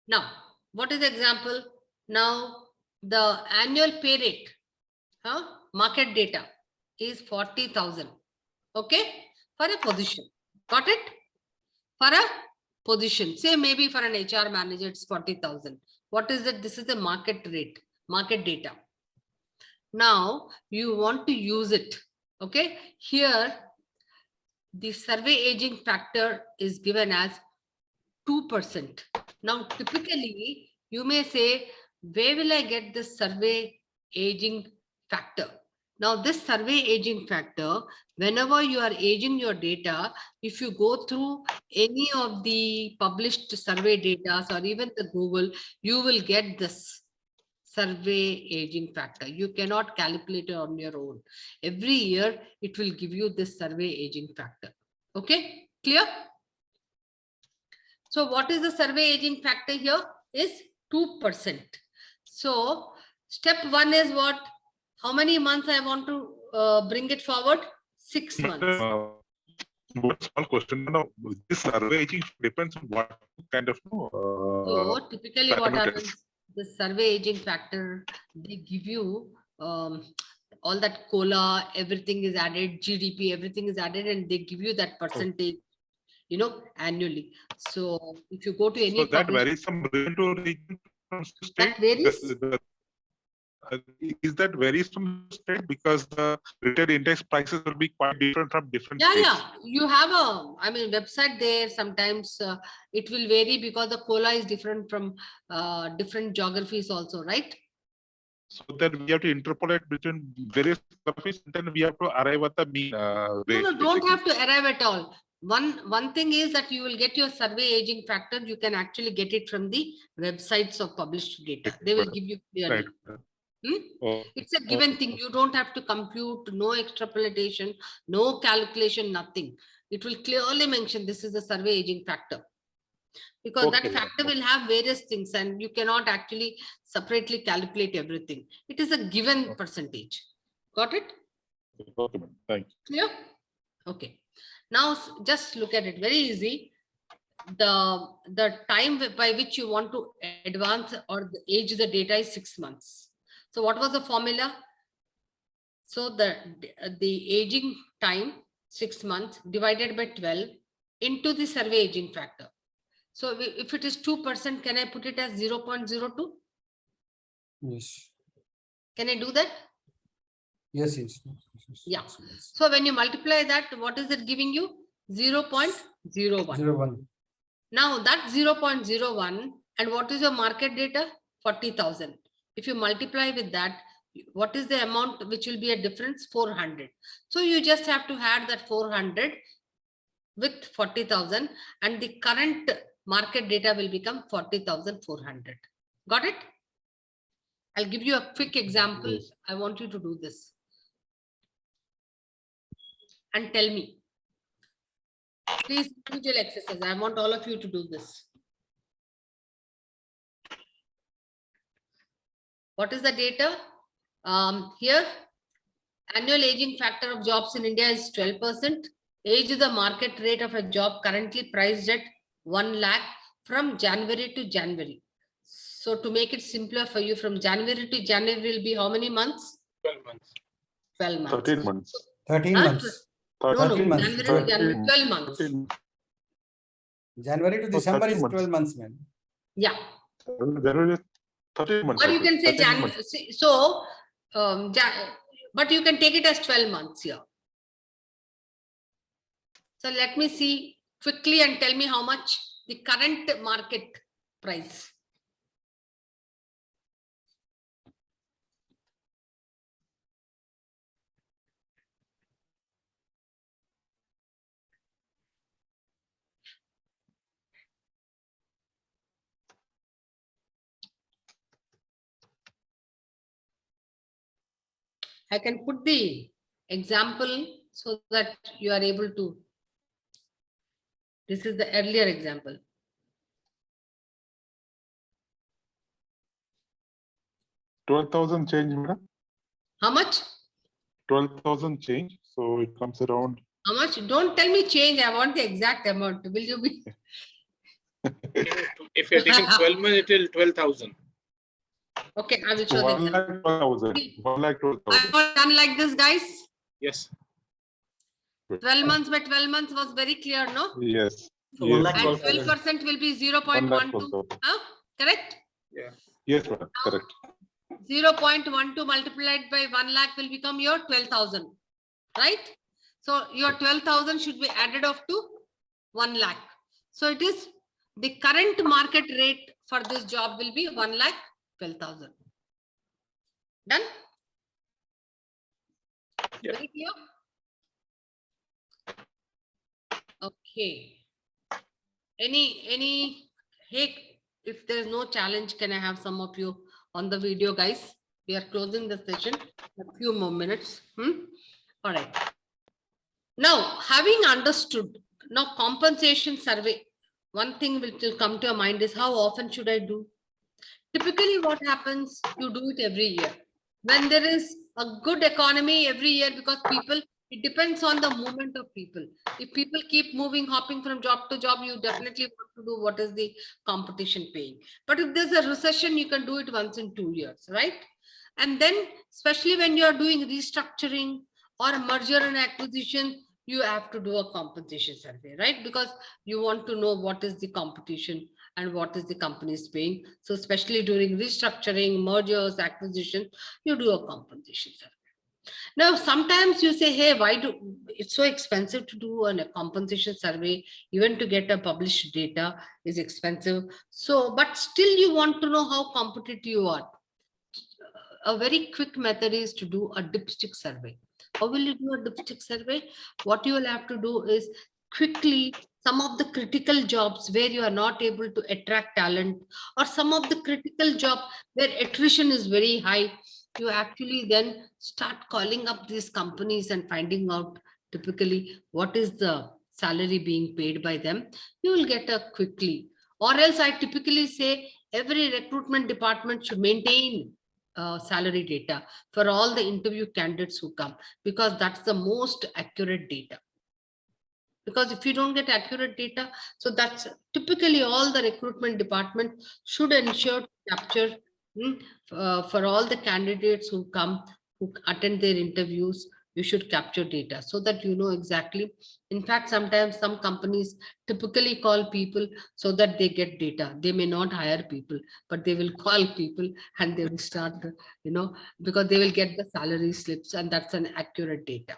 Now, What is the example? Now, the annual pay rate, market data is 40,000. Okay, for a position. Got it? For a position, say maybe for an HR manager, it's 40,000. What is it? This is the market rate, market data. Now you want to use it. Okay, here the survey aging factor is given as 2%. Now, typically, you may say, where will I get this survey aging factor? Now, this survey aging factor, whenever you are aging your data, if you go through any of the published survey data or even the Google, you will get this survey aging factor. You cannot calculate it on your own. Every year, it will give you this survey aging factor. Okay, clear? So what is the survey aging factor here? Is 2%. So step 1 is what? How many months I want to bring it forward? 6 months. One small question. No, this survey aging depends on what kind of so typically what happens, the survey aging factor, they give you all that COLA, everything is added, GDP, everything is added, and they give you that percentage, you know, annually. So if you go to any, so that varies from region to region, from state. That varies. Is that varies from state, because the retail index prices will be quite different from different states? Yeah, you have a, I mean, website there. Sometimes it will vary because the COLA is different from different geographies also, right? So that we have to interpolate between various geographies, and then we have to arrive at the mean rate. No, don't have to arrive at all. One thing is that you will get your survey aging factor. You can actually get it from the websites of published data. They will give you clearly. Right. It's a given thing. You don't have to compute, no extrapolation, no calculation, nothing. It will clearly mention this is the survey aging factor. Because that factor will have various things and you cannot actually separately calculate everything. It is a given percentage. Got it? Okay, thank you. Clear? Okay. Now just look at it. Very easy. The time by which you want to advance or age the data is 6 months. So what was the formula? So the aging time, 6 months divided by 12 into the survey aging factor. So if it is 2%, can I put it as 0.02? Yes. Can I do that? Yes, yes. Yeah. So when you multiply that, what is it giving you? 0.01. 0.01. Now that 0.01, and what is your market data? 40,000. If you multiply with that, what is the amount which will be a difference? 400. So you just have to add that 400 with 40,000 and the current market data will become 40,400. Got it? I'll give you a quick example. Yes. I want you to do this. And tell me. Please, individual exercise. I want all of you to do this. What is the data? Here, annual aging factor of jobs in India is 12%. Age is the market rate of a job currently priced at 1 lakh from January to January. So to make it simpler for you, from January to January will be how many months? 12 months. 12 months. 13 months. 13 months. No, 13 months. January to January, 12 months. 13. January to December is 12 months, man. Yeah. January 13 months. Or you can say January. So, but you can take it as 12 months here. So let me see quickly and tell me how much the current market price. I can put the example so that you are able to. This is the earlier example. $12,000 change, madam. How much? 12,000 change. So it comes around. How much? Don't tell me change. I want the exact amount. Will you be? If you're taking 12 months, it will 12,000. Okay, I will show the example. 1,12,000. I've not done like this, guys. Yes. 12 months by 12 months was very clear, no? Yes. So Yes, 1,12,000. And 12% will be 0.12. 1,12,000. Correct? Yeah. Yes, ma'am. Correct. 0.12 multiplied by 1 lakh will become your 12,000. Right? So your 12,000 should be added off to 1 lakh. So it is the current market rate for this job will be 1,12,000. Done? Yeah. Very clear? Okay. Hey, if there is no challenge, can I have some of you on the video, guys? We are closing the session. A few more minutes. All right. Now, having understood, now compensation survey, one thing which will come to your mind is how often should I do? Typically what happens, you do it every year. When there is a good economy every year, because people, it depends on the movement of people. If people keep moving, hopping from job to job, you definitely want to do what is the competition paying. But if there's a recession, you can do it once in 2 years, right? And then, especially when you're doing restructuring or a merger and acquisition, you have to do a compensation survey, right? Because you want to know what is the competition and what is the company is paying. So especially during restructuring, mergers, acquisition, you do a compensation survey. Now, sometimes you say, hey, why do it's so expensive to do a compensation survey, even to get a published data is expensive. So, but still you want to know how competitive you are. A very quick method is to do a dipstick survey. How will you do a dipstick survey? What you will have to do is quickly some of the critical jobs where you are not able to attract talent, or some of the critical job where attrition is very high, you actually then start calling up these companies and finding out typically what is the salary being paid by them. You will get a quickly. Or else I typically say every recruitment department should maintain salary data for all the interview candidates who come, because that's the most accurate data. Because if you don't get accurate data, so that's typically all the recruitment department should ensure to capture for all the candidates who come, who attend their interviews, you should capture data so that you know exactly. In fact, sometimes some companies typically call people so that they get data. They may not hire people, but they will call people and they will start, because they will get the salary slips, and that's an accurate data.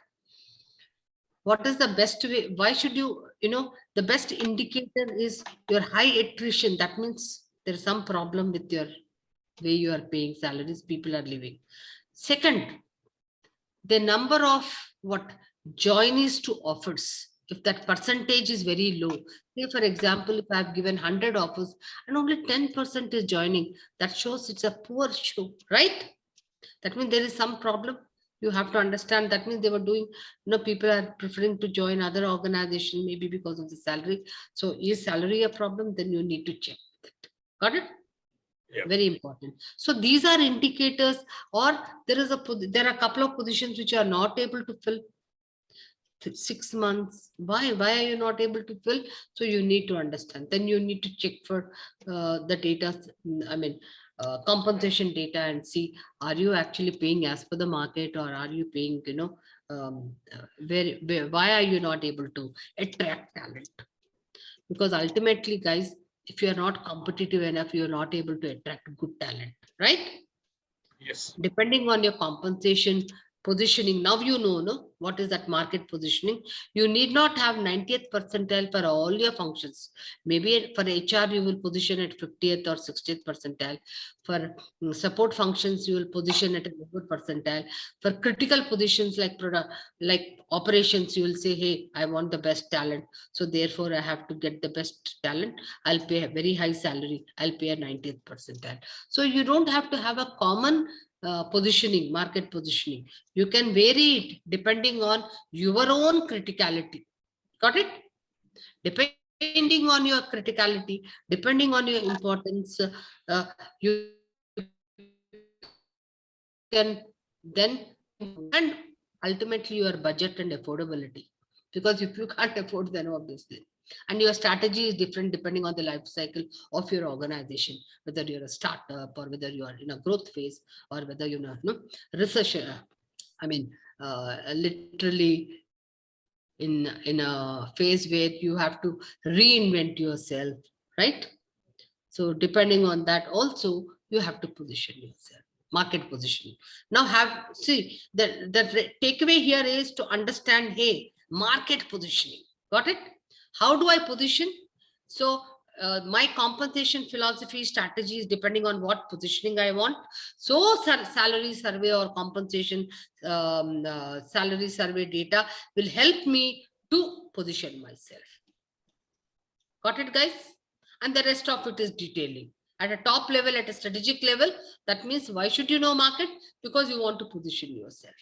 What is the best way? Why should you, the best indicator is your high attrition. That means there's some problem with your way you are paying salaries, people are leaving. Second, the number of joinees to offers. If that percentage is very low, say for example, if I've given 100 offers and only 10% is joining, that shows it's a poor show, right? That means there is some problem. You have to understand that means they were doing, people are preferring to join other organization, maybe because of the salary. So is salary a problem? Then you need to check it. Got it? Yeah. Very important. So these are indicators, or there are a couple of positions which are not able to fill 6 months. Why are you not able to fill? So you need to understand. Then you need to check for the data. Compensation data, and see, are you actually paying as per the market, or are you paying, why are you not able to attract talent? Because ultimately, guys, if you are not competitive enough, you are not able to attract good talent, right? Yes. Depending on your compensation positioning, now you know what is that market positioning. You need not have 90th percentile for all your functions. Maybe for HR you will position at 50th or 60th percentile. For support functions you will position at a good percentile. For critical positions like product, like operations, you will say, hey, I want the best talent, so therefore I have to get the best talent. I'll pay a very high salary. I'll pay a 90th percentile. So you don't have to have a common positioning, market positioning. You can vary it depending on your own criticality. Got it? Depending on your criticality, depending on your importance, you can then, and ultimately your budget and affordability. Because if you can't afford, then obviously. And your strategy is different depending on the life cycle of your organization, whether you're a startup or whether you are in a growth phase or whether you're research. Literally in a phase where you have to reinvent yourself, right? So depending on that also, you have to position yourself, market positioning. Now the takeaway here is to understand, hey, market positioning. Got it? How do I position? So my compensation philosophy strategies depending on what positioning I want. So salary survey or compensation salary survey data will help me to position myself. Got it, guys? And the rest of it is detailing. At a top level, at a strategic level, that means why should you know market? Because you want to position yourself.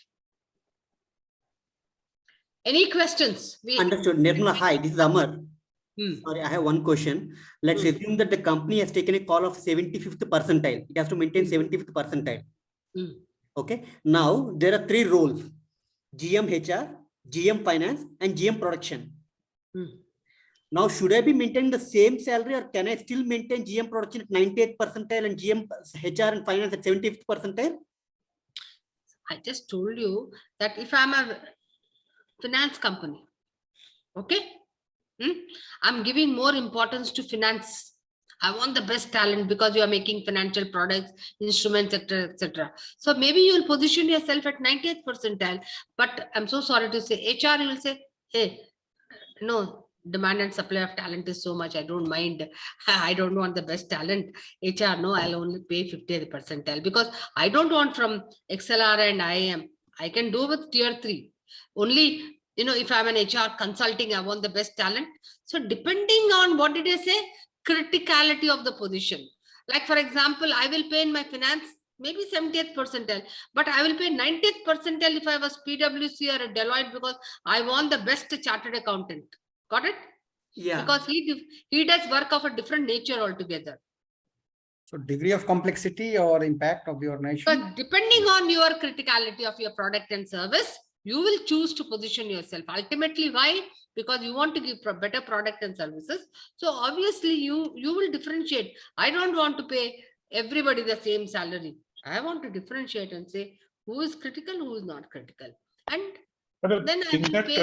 Any questions? Understood. Nirmala, hi, this is Amar. Sorry, I have one question. Let's assume that the company has taken a call of 75th percentile. It has to maintain 75th percentile. Okay. Now there are 3 roles: GM HR, GM finance, and GM production. Now, should I be maintaining the same salary, or can I still maintain GM production at 98th percentile and GM HR and finance at 75th percentile? I just told you that if I'm a finance company, okay, I'm giving more importance to finance. I want the best talent because you are making financial products, instruments, etc., etc. So maybe you will position yourself at 90th percentile. But I'm so sorry to say, HR, you will say, hey, no, demand and supply of talent is so much. I don't mind. I don't want the best talent. HR, no, I'll only pay 50th percentile because I don't want from XLR and IAM. I can do with tier 3. Only, if I'm an HR consulting, I want the best talent. So depending on what did I say? Criticality of the position. Like, for example, I will pay in my finance maybe 70th percentile, but I will pay 90th percentile if I was PwC or a Deloitte because I want the best chartered accountant. Got it? Yeah. Because he does work of a different nature altogether. So degree of complexity or impact of the organization? But depending on your criticality of your product and service, you will choose to position yourself. Ultimately, why? Because you want to give better product and services. So obviously you will differentiate. I don't want to pay everybody the same salary. I want to differentiate and say who is critical, who is not critical. And then I will pay.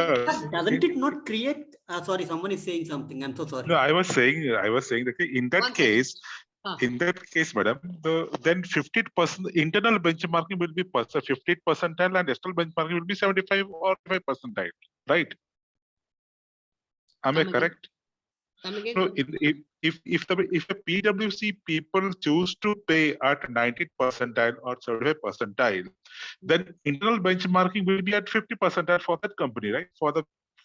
Doesn't it not create? Sorry, someone is saying something. I'm so sorry. No, I was saying that in that case, madam, then 50% internal benchmarking will be 50th percentile and external benchmarking will be 75 or 5 percentile, right? Am I correct? No, if the PwC people choose to pay at 90th percentile or 75 percentile, then internal benchmarking will be at 50 percentile for that company, right? For the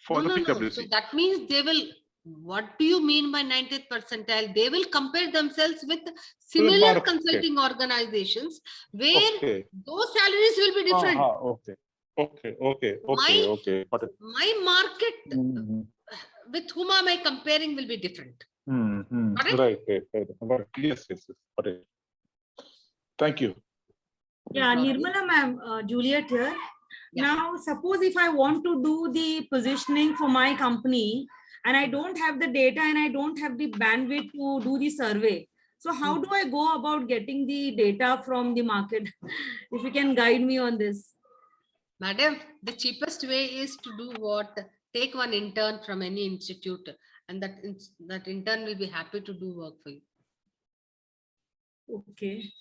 PwC. No. So that means they will. What do you mean by 90th percentile? They will compare themselves with similar consulting organizations where those salaries will be different. Okay. My market with whom am I comparing will be different. Right. Yes. Got it. Thank you. Yeah, Nirmala ma'am, Juliet here. Yeah. Now, suppose if I want to do the positioning for my company and I don't have the data and I don't have the bandwidth to do the survey. So how do I go about getting the data from the market? If you can guide me on this. Madam, the cheapest way is to do what? Take one intern from any institute and that intern will be happy to do work for you. Okay.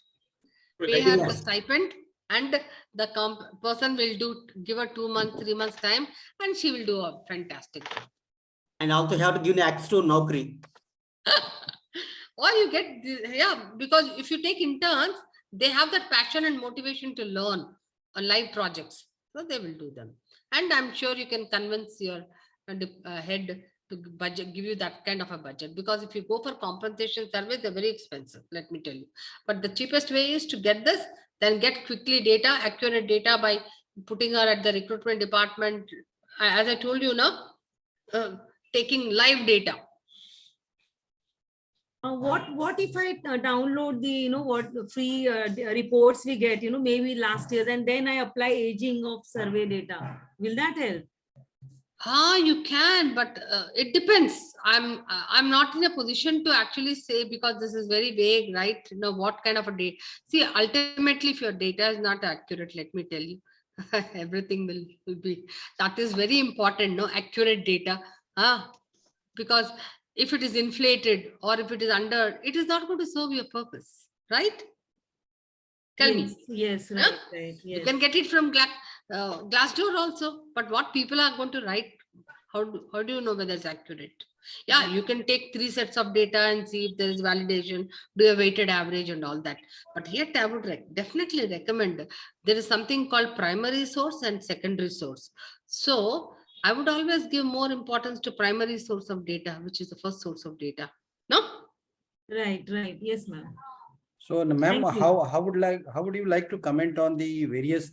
Pay her the stipend and the person will give her 2 months, 3 months time and she will do a fantastic job. And also have to give access to Naukri. Or you get, because if you take interns, they have that passion and motivation to learn on live projects. So they will do them. And I'm sure you can convince your head to give you that kind of a budget. Because if you go for compensation surveys, they're very expensive, let me tell you. But the cheapest way is to get this, then get quickly data, accurate data by putting her at the recruitment department. As I told you now, taking live data. What if I download the what free reports we get maybe last year and then I apply aging of survey data? Will that help? You can, but it depends. I'm not in a position to actually say, because this is very vague, right? You know, what kind of a data. See, ultimately, if your data is not accurate, let me tell you, everything will be. That is very important. No, accurate data. Because if it is inflated or if it is under, it is not going to serve your purpose, right? Tell me. Yes, right, Huh? right. Yes. You can get it from Glassdoor also, but what people are going to write, how do you know whether it's accurate? Yeah, you can take 3 sets of data and see if there is validation, do a weighted average and all that. But yet I would definitely recommend, there is something called primary source and secondary source. So I would always give more importance to primary source of data, which is the first source of data. No? Right, right. Yes, ma'am. So, ma'am, Thank you. how would you like to comment on the various?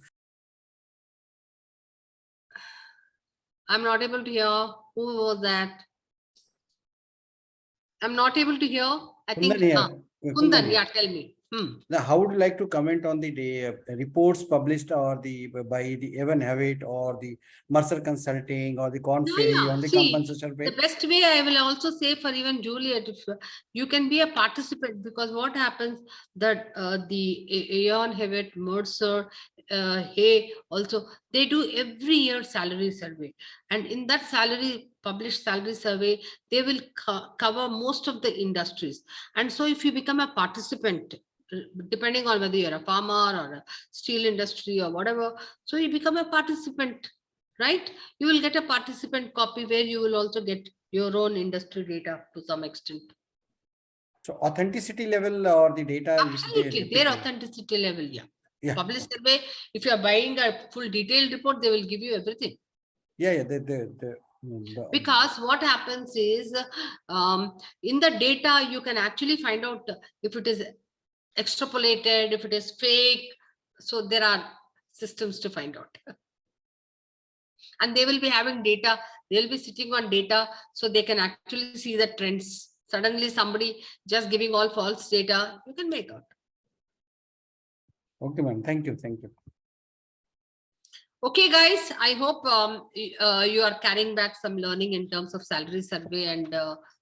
I'm not able to hear. Who was that? I'm not able to hear. I think Kundan here. Kundan, here. yeah, tell me. Now, how would you like to comment on the reports published or the by the Evan Havitt or the Mercer Consulting or the Corn Ferry on the See, compensation the rate? best way I will also say for even Juliet, if you can be a participant, because what happens that the Aon Hewitt, Mercer, Hay also, they do every year salary survey, and in that published salary survey, they will cover most of the industries. And so if you become a participant, depending on whether you're a farmer or a steel industry or whatever, so you become a participant, right? You will get a participant copy where you will also get your own industry data to some extent. So authenticity level or the data? Absolutely, their authenticity level, yeah. Published survey, if you are buying a full detailed report, they will give you everything. Yeah, because what happens is, in the data, you can actually find out if it is extrapolated, if it is fake. So there are systems to find out. And they will be having data, they'll be sitting on data, so they can actually see the trends. Suddenly somebody just giving all false data, you can make out. Okay, ma'am. Thank you. Thank you. Okay, guys, I hope you are carrying back some learning in terms of salary survey and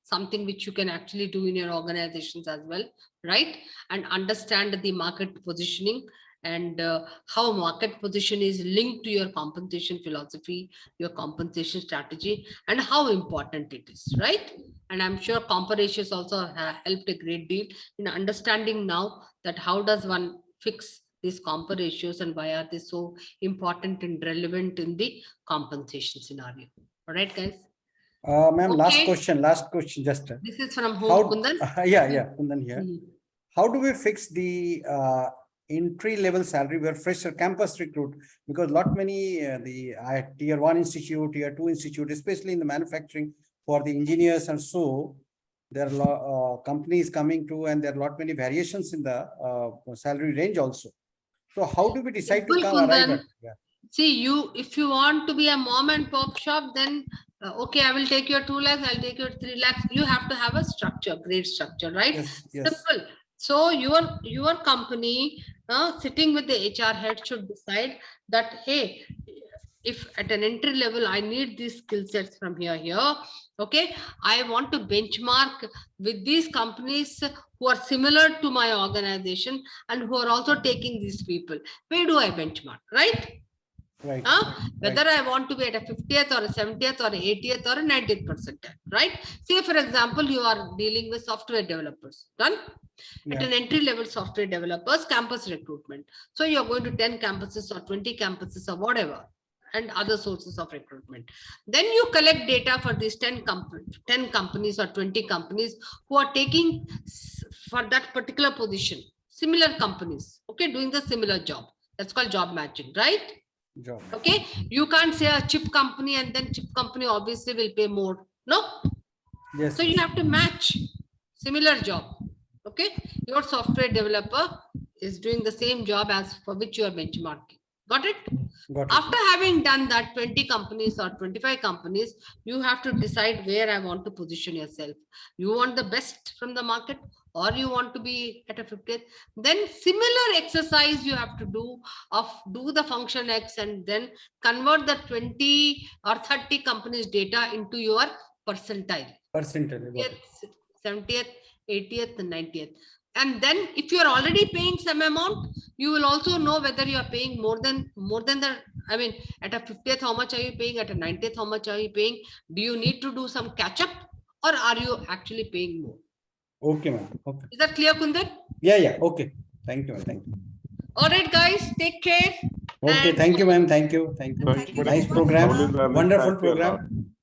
something which you can actually do in your organizations as well, right? And understand the market positioning and how market position is linked to your compensation philosophy, your compensation strategy, and how important it is, right? And I'm sure compa-ratios also have helped a great deal in understanding now that how does one fix these compa-ratios and why are they so important and relevant in the compensation scenario. All right, guys. Ma'am, last question, just. This is from whom, Kundan? Yeah, Kundan here. How do we fix the entry level salary where fresher campus recruit? Because many the tier 1 institute, tier 2 institute, especially in the manufacturing for the engineers and so, there are companies coming to, and there are many variations in the salary range also. So how do we decide to come arrive at? Yeah. See, if you want to be a mom and pop shop, then okay, I will take your 2 lakhs, I'll take your 3 lakhs. You have to have a structure, great structure, right? Yes. Simple. So your company sitting with the HR head should decide that, hey, if at an entry level, I need these skill sets from here, okay, I want to benchmark with these companies who are similar to my organization and who are also taking these people. Where do I benchmark, right? Right. Whether I want to be at a 50th or a 70th or 80th or a 90th percentile, right? Say, for example, you are dealing with software developers, done? At an entry level software developers, campus recruitment. So you're going to 10 campuses or 20 campuses or whatever, and other sources of recruitment. Then you collect data for these 10 companies or 20 companies who are taking for that particular position, similar companies, okay, doing the similar job. That's called job matching, right? Job. Okay, you can't say a chip company and then chip company obviously will pay more. No. Yes. So you have to match similar job. Okay, your software developer is doing the same job as for which you are benchmarking. Got it? Got it. After having done that 20 companies or 25 companies, you have to decide where I want to position yourself. You want the best from the market or you want to be at a 50th, then similar exercise you have to do of do the function X and then convert the 20 or 30 companies data into your percentile. Percentile. got it. 70th, 80th, and 90th. And then if you are already paying some amount, you will also know whether you are paying more than the, I mean, at a 50th, how much are you paying? At a 90th, how much are you paying? Do you need to do some catch up or are you actually paying more? Okay, ma'am. Okay. Is that clear, Kundar? Yeah, yeah. Okay. Thank you, ma'am. Thank you. All right, guys, take care. Okay, And- thank you, ma'am. Thank you. Thank you. Thank you. Nice program. Lovely, lovely. Wonderful Thank you a lot. program.